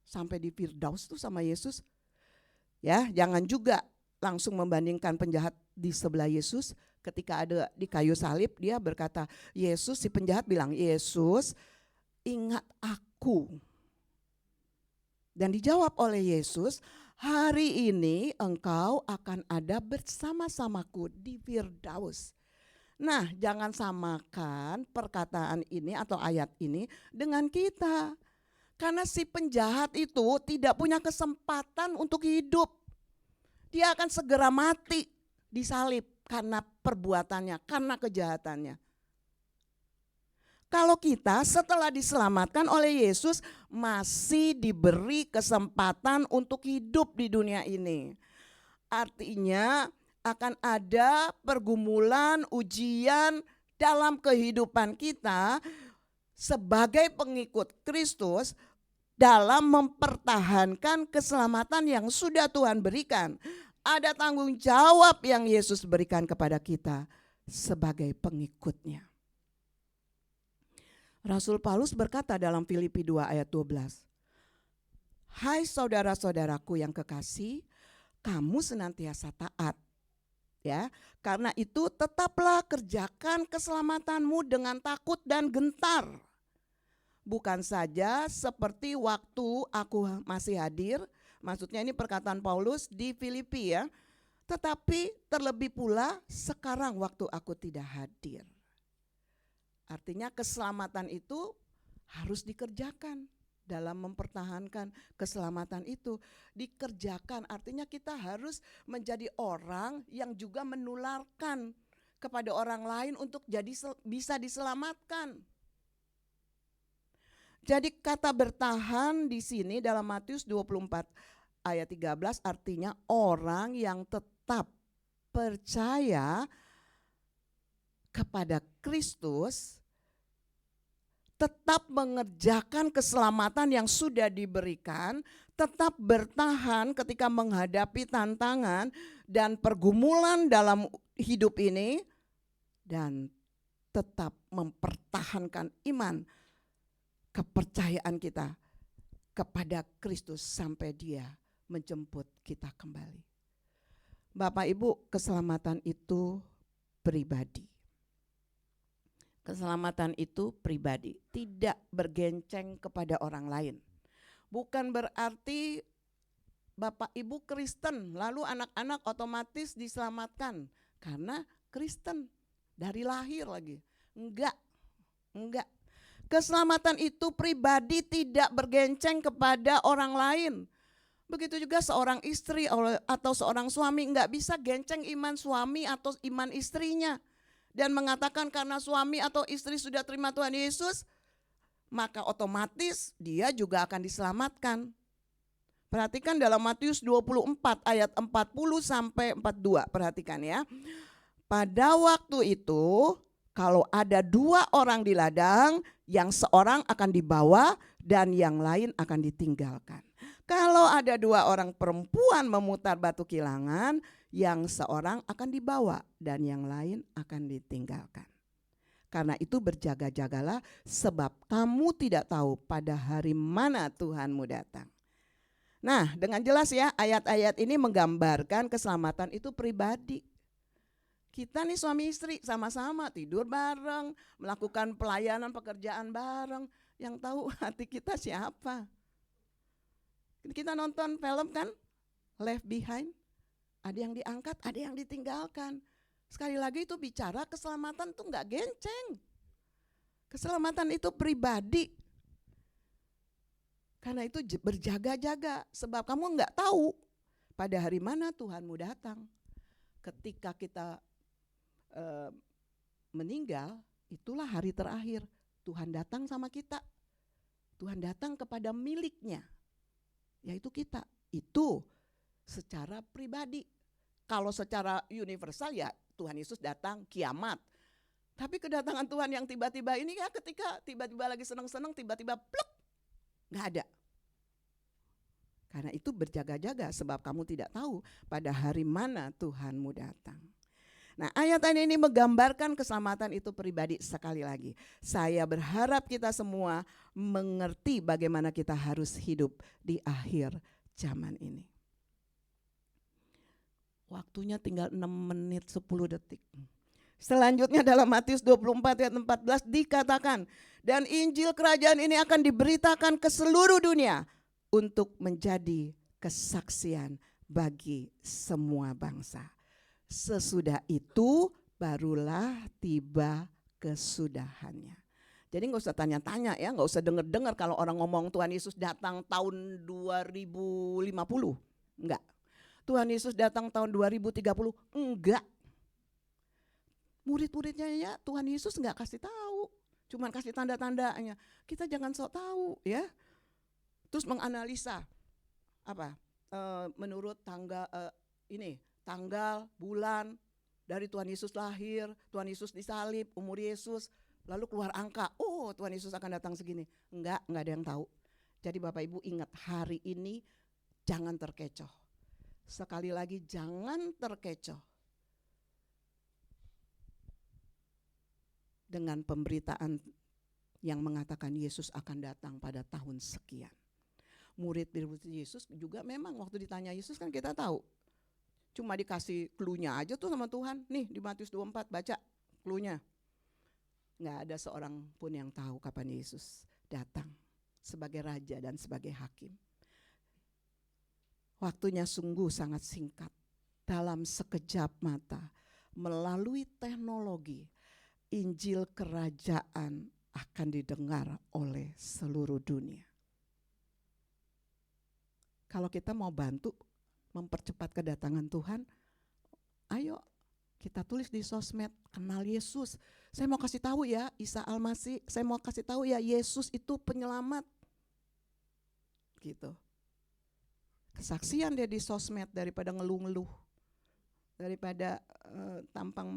sampai di Firdaus tuh sama Yesus. Ya, jangan juga langsung membandingkan penjahat di sebelah Yesus. Ketika ada di kayu salib dia berkata, Yesus, si penjahat bilang, Yesus ingat aku. Dan dijawab oleh Yesus, hari ini engkau akan ada bersama-samaku di Firdaus. Nah, jangan samakan perkataan ini atau ayat ini dengan kita. Karena si penjahat itu tidak punya kesempatan untuk hidup. Dia akan segera mati disalib karena perbuatannya, karena kejahatannya. Kalau kita setelah diselamatkan oleh Yesus masih diberi kesempatan untuk hidup di dunia ini. Artinya akan ada pergumulan, ujian dalam kehidupan kita sebagai pengikut Kristus dalam mempertahankan keselamatan yang sudah Tuhan berikan. Ada tanggung jawab yang Yesus berikan kepada kita sebagai pengikutnya. Rasul Paulus berkata dalam Filipi 2 ayat 12. Hai saudara-saudaraku yang kekasih, kamu senantiasa taat. Ya, karena itu tetaplah kerjakan keselamatanmu dengan takut dan gentar. Bukan saja seperti waktu aku masih hadir, maksudnya ini perkataan Paulus di Filipi ya, tetapi terlebih pula sekarang waktu aku tidak hadir. Artinya keselamatan itu harus dikerjakan dalam mempertahankan keselamatan itu. Dikerjakan artinya kita harus menjadi orang yang juga menularkan kepada orang lain untuk bisa diselamatkan. Jadi kata bertahan di sini dalam Matius 24 ayat 13 artinya orang yang tetap percaya kepada Kristus, tetap mengerjakan keselamatan yang sudah diberikan, tetap bertahan ketika menghadapi tantangan dan pergumulan dalam hidup ini, dan tetap mempertahankan iman, kepercayaan kita kepada Kristus sampai Dia menjemput kita kembali. Bapak Ibu, keselamatan itu pribadi. Keselamatan itu pribadi, tidak bergenceng kepada orang lain. Bukan berarti Bapak Ibu Kristen, lalu anak-anak otomatis diselamatkan karena Kristen dari lahir lagi. Enggak. Keselamatan itu pribadi, tidak bergenceng kepada orang lain. Begitu juga seorang istri atau seorang suami enggak bisa genceng iman suami atau iman istrinya. Dan mengatakan karena suami atau istri sudah terima Tuhan Yesus, maka otomatis dia juga akan diselamatkan. Perhatikan dalam Matius 24 ayat 40 sampai 42, perhatikan ya. Pada waktu itu kalau ada 2 orang di ladang, yang seorang akan dibawa dan yang lain akan ditinggalkan. Kalau ada 2 orang perempuan memutar batu kilangan, yang seorang akan dibawa dan yang lain akan ditinggalkan. Karena itu berjaga-jagalah sebab kamu tidak tahu pada hari mana Tuhanmu datang. Nah, dengan jelas ya, ayat-ayat ini menggambarkan keselamatan itu pribadi. Kita nih suami istri sama-sama tidur bareng, melakukan pelayanan pekerjaan bareng. Yang tahu hati kita siapa? Kita nonton film kan, Left Behind. Ada yang diangkat, ada yang ditinggalkan. Sekali lagi itu bicara keselamatan tuh nggak genceng. Keselamatan itu pribadi. Karena itu berjaga-jaga, sebab kamu nggak tahu pada hari mana Tuhanmu datang. Ketika kita meninggal, itulah hari terakhir. Tuhan datang sama kita. Tuhan datang kepada miliknya, yaitu kita. Itu secara pribadi. Kalau secara universal ya Tuhan Yesus datang kiamat. Tapi kedatangan Tuhan yang tiba-tiba ini ya ketika tiba-tiba lagi senang-senang, tiba-tiba pluk, gak ada. Karena itu berjaga-jaga sebab kamu tidak tahu pada hari mana Tuhanmu datang. Nah, ayat ini menggambarkan keselamatan itu pribadi. Sekali lagi, saya berharap kita semua mengerti bagaimana kita harus hidup di akhir zaman ini. Waktunya tinggal 6 menit 10 detik. Selanjutnya dalam Matius 24 ayat 14 dikatakan, dan Injil kerajaan ini akan diberitakan ke seluruh dunia untuk menjadi kesaksian bagi semua bangsa. Sesudah itu barulah tiba kesudahannya. Jadi gak usah tanya-tanya ya, gak usah denger-dengar kalau orang ngomong Tuhan Yesus datang tahun 2050. Enggak. Tuhan Yesus datang tahun 2030. Enggak. Murid-muridnya ya Tuhan Yesus enggak kasih tahu. Cuman kasih tanda-tandanya. Kita jangan sok tahu ya. Terus menganalisa apa? Menurut tanggal, bulan dari Tuhan Yesus lahir, Tuhan Yesus disalib, umur Yesus, lalu keluar angka, oh Tuhan Yesus akan datang segini. Enggak ada yang tahu. Jadi Bapak Ibu ingat, hari ini jangan terkecoh. Sekali lagi jangan terkecoh dengan pemberitaan yang mengatakan Yesus akan datang pada tahun sekian. Murid-murid Yesus juga memang waktu ditanya Yesus kan kita tahu. Cuma dikasih clue-nya aja tuh sama Tuhan. Nih di Matius 24 baca clue-nya. Nggak ada seorang pun yang tahu kapan Yesus datang sebagai raja dan sebagai hakim. Waktunya sungguh sangat singkat. Dalam sekejap mata, melalui teknologi, Injil kerajaan akan didengar oleh seluruh dunia. Kalau kita mau bantu mempercepat kedatangan Tuhan, ayo kita tulis di sosmed, kenal Yesus. Saya mau kasih tahu ya, Isa Al-Masih, saya mau kasih tahu ya, Yesus itu penyelamat. Gitu. Kesaksian dia di sosmed daripada ngeluh-ngeluh, daripada tampang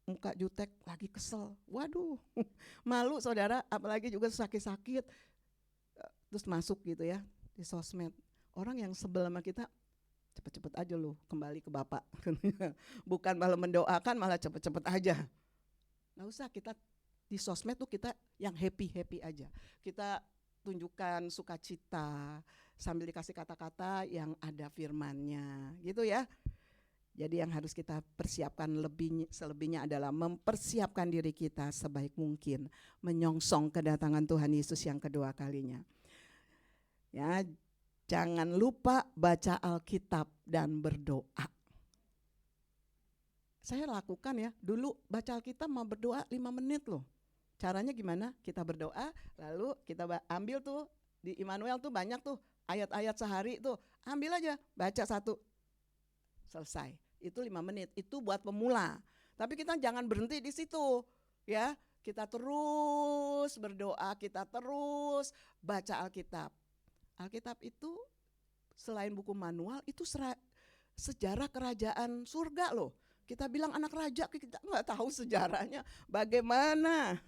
muka jutek lagi kesel. Waduh, malu saudara, apalagi juga sakit-sakit. Terus masuk gitu ya di sosmed. Orang yang sebel sama kita, cepet-cepet aja loh kembali ke Bapak. Bukan malah mendoakan, malah cepet-cepet aja. Nggak usah, kita di sosmed tuh kita yang happy-happy aja. Kita tunjukkan sukacita sambil dikasih kata-kata yang ada firman-Nya gitu ya. Jadi yang harus kita persiapkan selebihnya adalah mempersiapkan diri kita sebaik mungkin menyongsong kedatangan Tuhan Yesus yang kedua kalinya. Ya, jangan lupa baca Alkitab dan berdoa. Saya lakukan ya, dulu baca Alkitab mau berdoa 5 menit loh. Caranya gimana? Kita berdoa, lalu kita ambil tuh, di Immanuel tuh banyak tuh ayat-ayat sehari tuh. Ambil aja, baca 1, selesai. Itu 5 menit, itu buat pemula. Tapi kita jangan berhenti di situ ya. Kita terus berdoa, kita terus baca Alkitab. Alkitab itu selain buku manual, itu sejarah kerajaan surga loh. Kita bilang anak raja, kita nggak tahu sejarahnya bagaimana.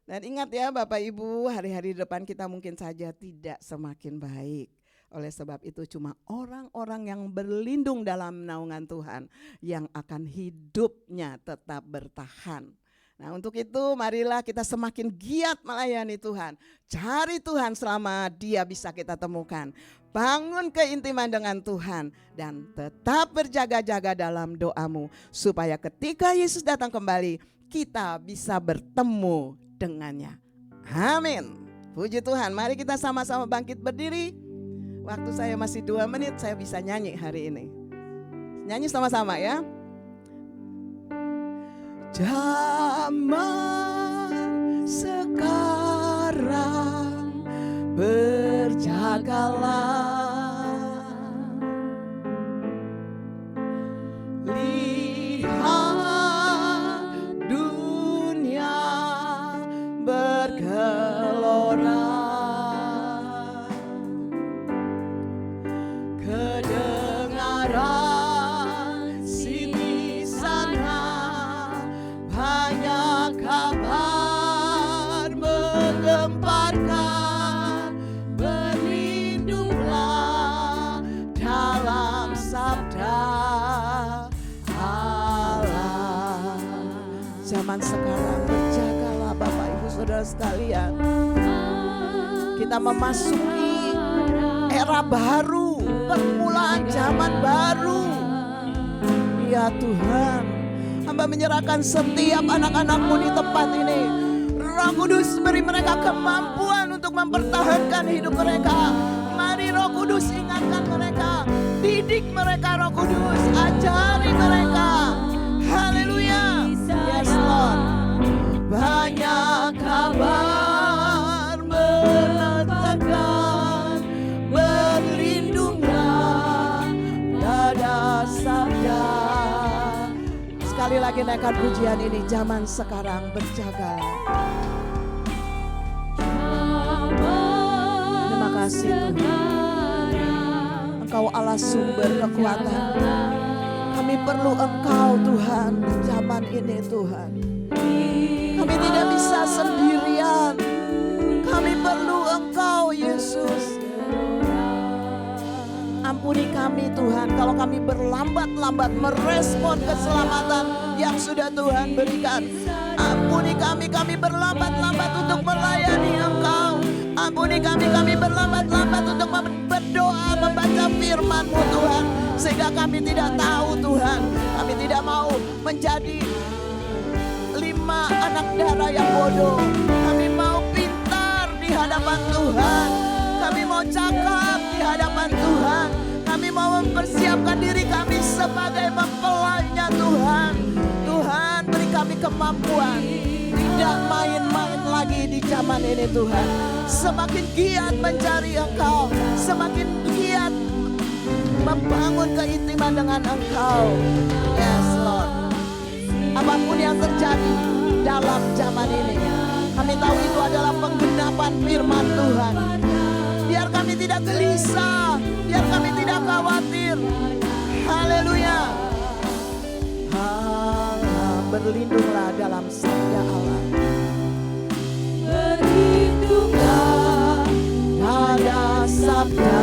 Dan ingat ya Bapak Ibu, hari-hari depan kita mungkin saja tidak semakin baik. Oleh sebab itu cuma orang-orang yang berlindung dalam naungan Tuhan yang akan hidupnya tetap bertahan. Nah, untuk itu marilah kita semakin giat melayani Tuhan. Cari Tuhan selama Dia bisa kita temukan. Bangun keintiman dengan Tuhan dan tetap berjaga-jaga dalam doamu supaya ketika Yesus datang kembali kita bisa bertemu dengannya. Amin. Puji Tuhan. Mari kita sama-sama bangkit berdiri. Waktu saya masih 2 menit, saya bisa nyanyi hari ini. Nyanyi sama-sama ya. Zaman sekarang berjagalah, lihat dunia bergelora, kedengaran sini sana banyak kabar menggemparkan, berlindunglah dalam sabda Allah. Zaman sekarang berjagalah Bapak Ibu Saudara sekalian. Kita memasuki era baru, permulaan zaman baru. Ya Tuhan, Hamba menyerahkan setiap anak-anak-Mu di tempat ini. Roh Kudus beri mereka kemampuan untuk mempertahankan hidup mereka. Mari Roh Kudus ingatkan mereka, didik mereka Roh Kudus, ajari mereka. Haleluya. Yes Lord. Banyak kabar menandakan, berlindunglah pada sabda. Sekali lagi naikkan pujian ini, zaman sekarang berjagalah. Terima kasih Tuhan. Engkau Allah sumber kekuatan. Kami perlu Engkau Tuhan di zaman ini Tuhan. Kami tidak bisa sendirian. Kami perlu Engkau Yesus. Ampuni kami Tuhan kalau kami berlambat-lambat merespon keselamatan yang sudah Tuhan berikan. Ampuni kami berlambat-lambat untuk melayani Engkau. Ampuni kami berlambat-lambat untuk berdoa, membaca firman-Mu Tuhan. Sehingga kami tidak tahu Tuhan. Kami tidak mau menjadi 5 anak darah yang bodoh. Kami mau pintar di hadapan Tuhan. Kami mau cakap di hadapan Tuhan. Kami mau mempersiapkan diri kami sebagai mempelainya Tuhan. Tuhan beri kami kemampuan. Tidak main-main lagi di zaman ini Tuhan. Semakin giat mencari Engkau. Semakin giat membangun keintiman dengan Engkau. Yes Lord. Apapun yang terjadi dalam zaman ini, kami tahu itu adalah penggenapan firman Tuhan. Biar kami tidak gelisah, biar kami tidak khawatir. Haleluya. Allah, berlindunglah dalam sabda Allah. Berlindunglah pada sabda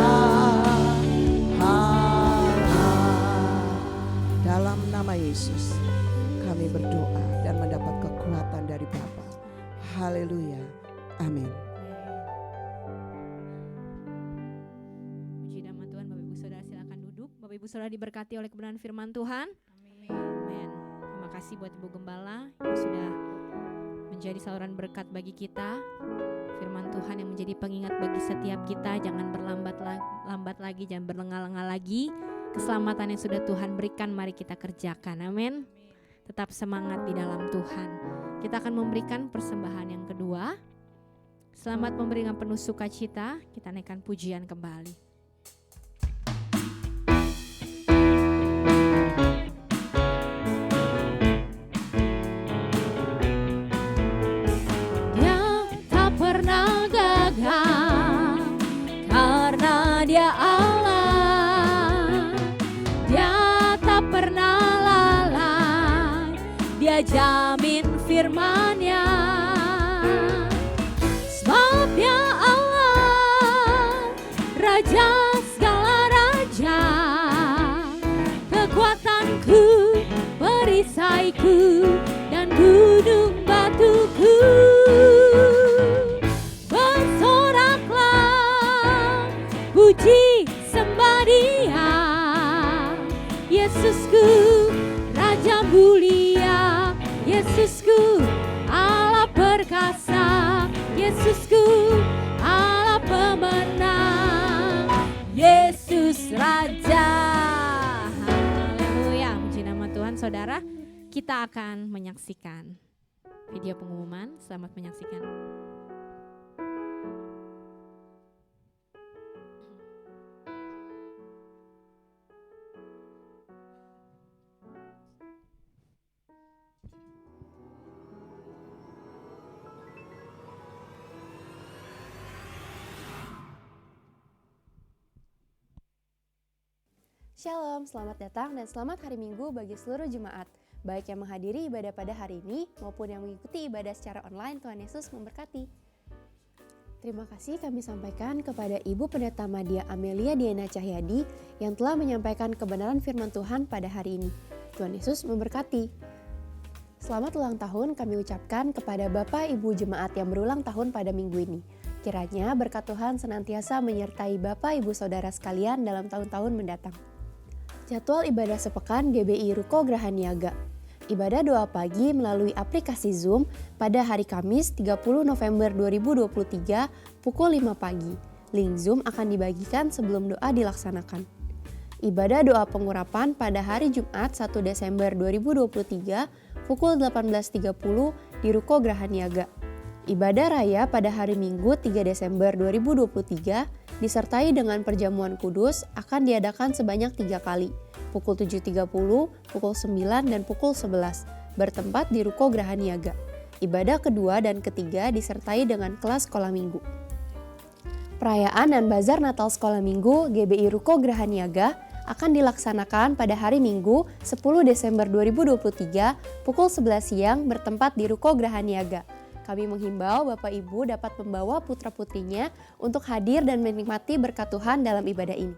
Allah. Dalam nama Yesus kami berdoa dan mendapat kekuatan dari Bapa. Haleluya. Amin. Bapak Ibu Saudara diberkati oleh kebenaran firman Tuhan. Amin. Terima kasih buat Ibu Gembala yang sudah menjadi saluran berkat bagi kita. Firman Tuhan yang menjadi pengingat bagi setiap kita. Jangan berlambat lagi, jangan berlengah-lengah lagi. Keselamatan yang sudah Tuhan berikan, mari kita kerjakan. Amin. Tetap semangat di dalam Tuhan. Kita akan memberikan persembahan yang kedua. Selamat memberikan penuh sukacita. Kita naikkan pujian kembali. Karena Dia Allah, Dia tak pernah lalai, Dia jamin firman-Nya. Sebab Dia Allah, Raja segala raja, kekuatanku, perisaiku, dan gunung bersoraklah, puji sembah Dia. Yesusku, Raja mulia, Yesusku, Allah perkasa, Yesusku, Allah pemenang, Yesus Raja. Haleluya, puji nama Tuhan. Saudara, kita akan menyaksikan video pengumuman. Selamat menyaksikan. Shalom, selamat datang dan selamat hari Minggu bagi seluruh jemaat, baik yang menghadiri ibadah pada hari ini maupun yang mengikuti ibadah secara online. Tuhan Yesus memberkati. Terima kasih kami sampaikan kepada Ibu Pendeta Madia Amelia Diana Cahyadi yang telah menyampaikan kebenaran firman Tuhan pada hari ini. Tuhan Yesus memberkati. Selamat ulang tahun kami ucapkan kepada Bapak Ibu Jemaat yang berulang tahun pada minggu ini. Kiranya berkat Tuhan senantiasa menyertai Bapak Ibu Saudara sekalian dalam tahun-tahun mendatang. Jadwal ibadah sepekan GBI Ruko Geraha Niaga. Ibadah doa pagi melalui aplikasi Zoom pada hari Kamis 30 November 2023 pukul 5 pagi. Link Zoom akan dibagikan sebelum doa dilaksanakan. Ibadah doa pengurapan pada hari Jumat 1 Desember 2023 pukul 18.30 di Ruko Geraha Niaga. Ibadah raya pada hari Minggu 3 Desember 2023 disertai dengan perjamuan kudus akan diadakan sebanyak 3 kali, pukul 7.30, pukul 9, dan pukul 11, bertempat di Ruko Geraha Niaga. Ibadah kedua dan ketiga disertai dengan kelas sekolah minggu. Perayaan dan bazar Natal Sekolah Minggu GBI Ruko Geraha Niaga akan dilaksanakan pada hari Minggu 10 Desember 2023 pukul 11 siang bertempat di Ruko Geraha Niaga. Kami menghimbau Bapak Ibu dapat membawa putra-putrinya untuk hadir dan menikmati berkat Tuhan dalam ibadah ini.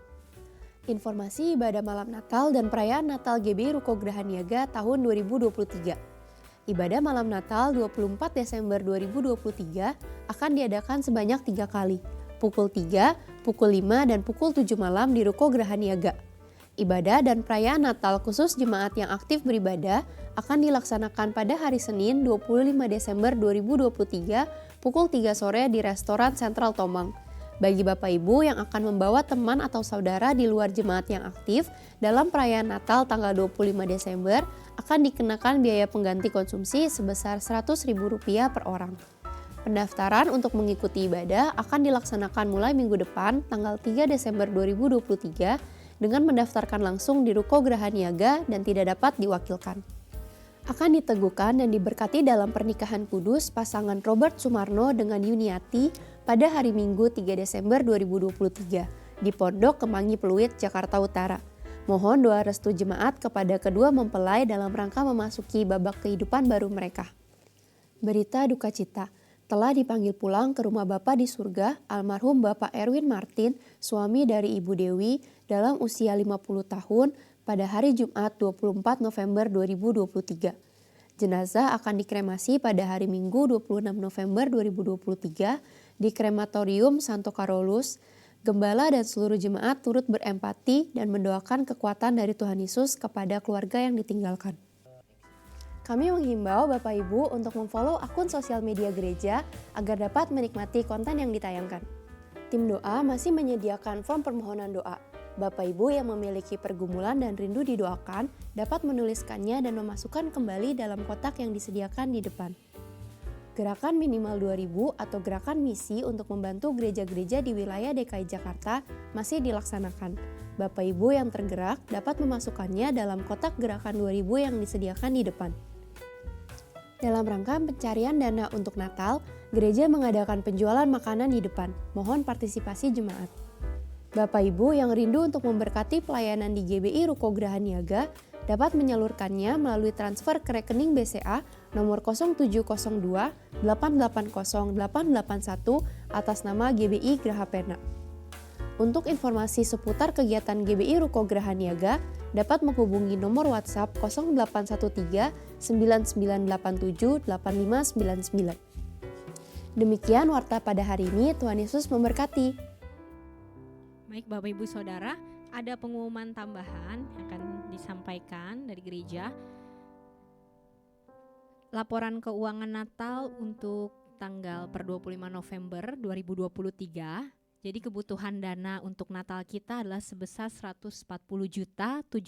Informasi ibadah malam Natal dan perayaan Natal GBI Ruko Geraha Niaga tahun 2023. Ibadah malam Natal 24 Desember 2023 akan diadakan sebanyak 3 kali, pukul 3, pukul 5, dan pukul 7 malam di Ruko Geraha Niaga. Ibadah dan perayaan Natal khusus jemaat yang aktif beribadah akan dilaksanakan pada hari Senin 25 Desember 2023 pukul 3 sore di Restoran Sentral Tomang. Bagi Bapak Ibu yang akan membawa teman atau saudara di luar jemaat yang aktif dalam perayaan Natal tanggal 25 Desember akan dikenakan biaya pengganti konsumsi sebesar Rp100.000 per orang. Pendaftaran untuk mengikuti ibadah akan dilaksanakan mulai minggu depan tanggal 3 Desember 2023 dengan mendaftarkan langsung di Ruko Geraha Niaga dan tidak dapat diwakilkan. Akan diteguhkan dan diberkati dalam pernikahan kudus pasangan Robert Sumarno dengan Yuniati pada hari Minggu 3 Desember 2023 di Pondok Kemangi Pluit, Jakarta Utara. Mohon doa restu jemaat kepada kedua mempelai dalam rangka memasuki babak kehidupan baru mereka. Berita duka cita. Telah dipanggil pulang ke rumah Bapa di surga almarhum Bapak Erwin Martin, suami dari Ibu Dewi, dalam usia 50 tahun pada hari Jumat 24 November 2023. Jenazah akan dikremasi pada hari Minggu 26 November 2023 di Krematorium Santo Karolus. Gembala dan seluruh jemaat turut berempati dan mendoakan kekuatan dari Tuhan Yesus kepada keluarga yang ditinggalkan. Kami menghimbau Bapak Ibu untuk memfollow akun sosial media gereja agar dapat menikmati konten yang ditayangkan. Tim doa masih menyediakan form permohonan doa. Bapak Ibu yang memiliki pergumulan dan rindu didoakan dapat menuliskannya dan memasukkan kembali dalam kotak yang disediakan di depan. Gerakan minimal 2000 atau gerakan misi untuk membantu gereja-gereja di wilayah DKI Jakarta masih dilaksanakan. Bapak Ibu yang tergerak dapat memasukkannya dalam kotak gerakan 2000 yang disediakan di depan. Dalam rangka pencarian dana untuk Natal, gereja mengadakan penjualan makanan di depan. Mohon partisipasi jemaat. Bapak Ibu yang rindu untuk memberkati pelayanan di GBI Ruko Geraha Niaga dapat menyalurkannya melalui transfer ke rekening BCA nomor 0702 880 881 atas nama GBI Geraha Pena. Untuk informasi seputar kegiatan GBI Ruko Geraha Niaga dapat menghubungi nomor WhatsApp 0813 9987 8599. Demikian warta pada hari ini, Tuhan Yesus memberkati. Baik Bapak Ibu Saudara, ada pengumuman tambahan yang akan disampaikan dari gereja. Laporan keuangan Natal untuk tanggal per 25 November 2023. Jadi kebutuhan dana untuk Natal kita adalah sebesar Rp140.705.000.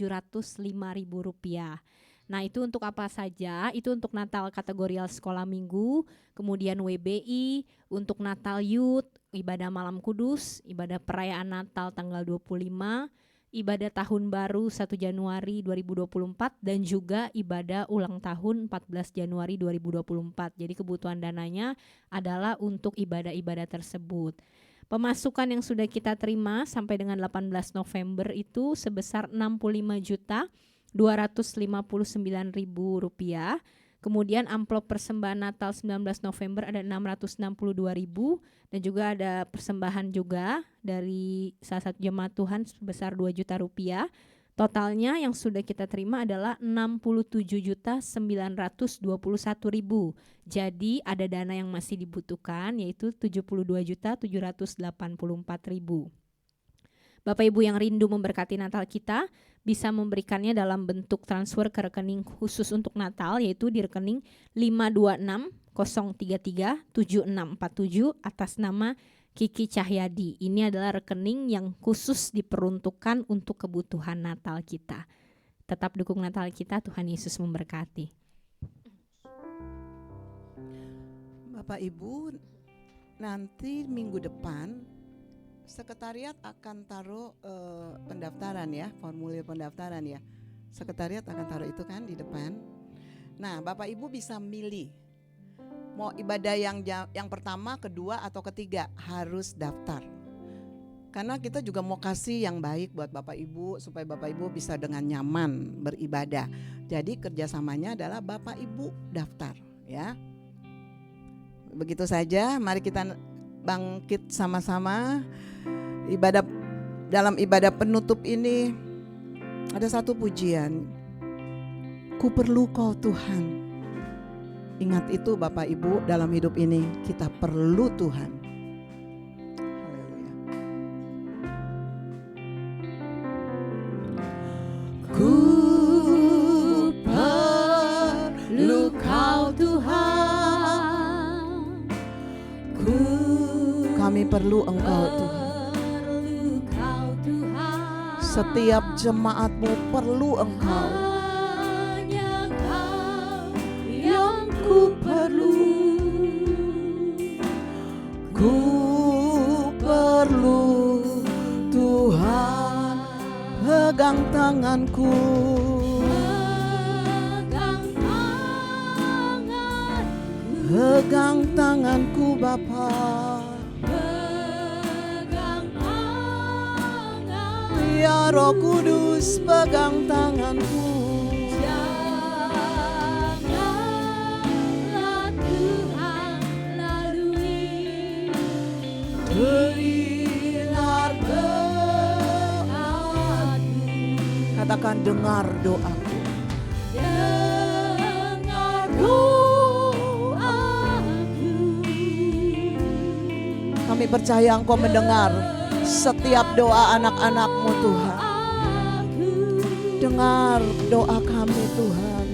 Nah itu untuk apa saja? Itu untuk Natal kategorial sekolah minggu, kemudian WBI, untuk Natal Youth, ibadah malam kudus, ibadah perayaan Natal tanggal 25, ibadah tahun baru 1 Januari 2024, dan juga ibadah ulang tahun 14 Januari 2024. Jadi kebutuhan dananya adalah untuk ibadah-ibadah tersebut. Pemasukan yang sudah kita terima sampai dengan 18 November itu sebesar Rp65.259.000. Kemudian amplop persembahan Natal 19 November ada 662.000, dan juga ada persembahan juga dari salah satu jemaat Tuhan sebesar 2 juta rupiah. Totalnya yang sudah kita terima adalah 67.921.000. Jadi ada dana yang masih dibutuhkan, yaitu 72.784.000. Bapak Ibu yang rindu memberkati Natal kita bisa memberikannya dalam bentuk transfer ke rekening khusus untuk Natal, yaitu di rekening 526-033-7647 atas nama Kiki Cahyadi. Ini adalah rekening yang khusus diperuntukkan untuk kebutuhan Natal kita. Tetap dukung Natal kita, Tuhan Yesus memberkati. Bapak Ibu, nanti minggu depan sekretariat akan taruh pendaftaran ya, formulir pendaftaran ya. Sekretariat akan taruh itu kan di depan. Nah, Bapak Ibu bisa milih mau ibadah yang pertama, kedua atau ketiga, harus daftar. Karena kita juga mau kasih yang baik buat Bapak Ibu supaya Bapak Ibu bisa dengan nyaman beribadah. Jadi kerjasamanya adalah Bapak Ibu daftar ya. Begitu saja, mari kita bangkit sama-sama. Dalam ibadah penutup ini ada satu pujian. Ku perlu Kau Tuhan. Ingat itu Bapak Ibu, dalam hidup ini kita perlu Tuhan. Haleluya. Ku perlu Kau Tuhan. Kami perlu Engkau Tuhan. Setiap jemaat-Mu perlu Engkau. Hanya Kau yang ku perlu. Ku perlu Tuhan. Pegang tanganku. Pegang tanganku Bapa. Ya Roh Kudus, pegang tanganku. Janganlah Tuhan lalui. Berilah doaku. Katakan, dengar doaku. Dengar doaku. Kami percaya Engkau mendengar setiap doa anak-anak-Mu Tuhan. Dengar doa kami Tuhan.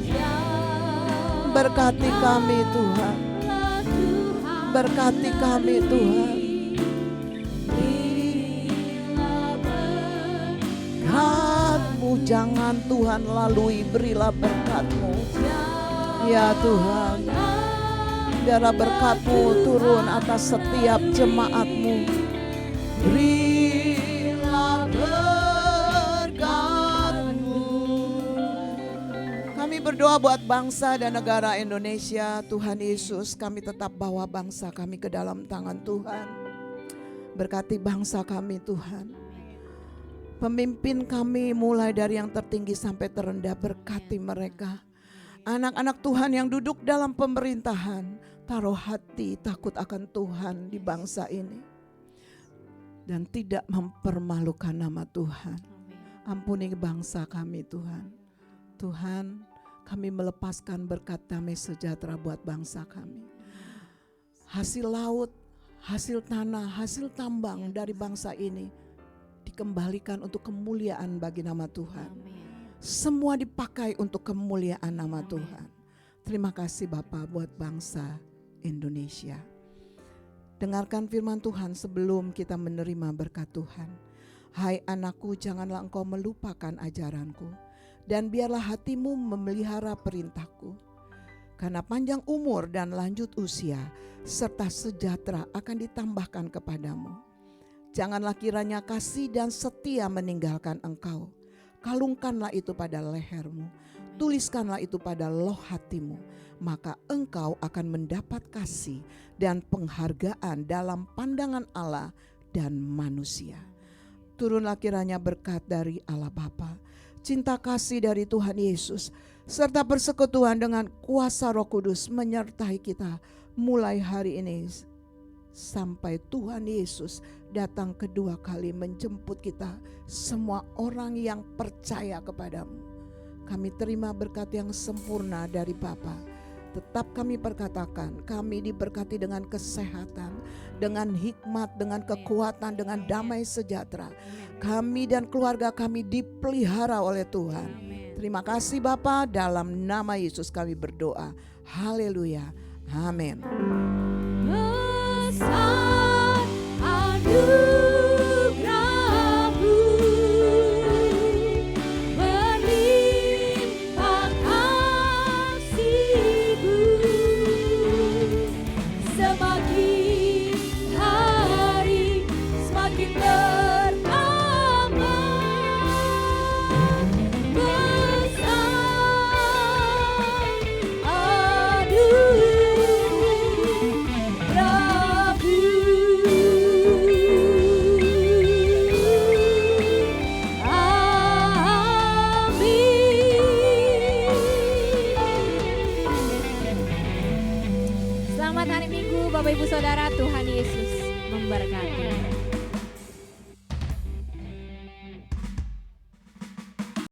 Berkati kami Tuhan. Berkati kami Tuhan. Berkat-Mu jangan Tuhan lalui, berilah berkat-Mu. Ya Tuhan, biarlah berkat-Mu turun atas setiap jemaat-Mu. Berilah berkat-Mu. Kami berdoa buat bangsa dan negara Indonesia. Tuhan Yesus, kami tetap bawa bangsa kami ke dalam tangan Tuhan. Berkati bangsa kami Tuhan. Pemimpin kami mulai dari yang tertinggi sampai terendah, berkati mereka. Anak-anak Tuhan yang duduk dalam pemerintahan, taruh hati takut akan Tuhan di bangsa ini. Dan tidak mempermalukan nama Tuhan. Ampuni bangsa kami Tuhan. Tuhan, kami melepaskan berkat damai sejahtera buat bangsa kami. hasil laut, hasil tanah, hasil tambang dari bangsa ini dikembalikan untuk kemuliaan bagi nama Tuhan. Semua dipakai untuk kemuliaan nama Tuhan. Terima kasih Bapa buat bangsa Indonesia. Dengarkan firman Tuhan sebelum kita menerima berkat Tuhan. Hai anakku, janganlah engkau melupakan ajaranku, dan biarlah hatimu memelihara perintahku. Karena panjang umur dan lanjut usia serta sejahtera akan ditambahkan kepadamu. Janganlah kiranya kasih dan setia meninggalkan engkau. Kalungkanlah itu pada lehermu, tuliskanlah itu pada loh hatimu, maka engkau akan mendapat kasih dan penghargaan dalam pandangan Allah dan manusia. Turunlah kiranya berkat dari Allah Bapa, cinta kasih dari Tuhan Yesus, serta persekutuan dengan kuasa Roh Kudus menyertai kita mulai hari ini sampai Tuhan Yesus datang kedua kali menjemput kita, semua orang yang percaya kepadamu. Kami terima berkat yang sempurna dari Bapa. Tetap kami perkatakan, kami diberkati dengan kesehatan, dengan hikmat, dengan kekuatan, dengan damai sejahtera. Kami dan keluarga kami dipelihara oleh Tuhan. Terima kasih Bapa, dalam nama Yesus kami berdoa. Haleluya. Amin. Besar anugerah-Mu, berlimpah kasih-Mu, semakin hari semakin bertambah. Besar Selamat hari Minggu Bapak Ibu Saudara, Tuhan Yesus memberkati.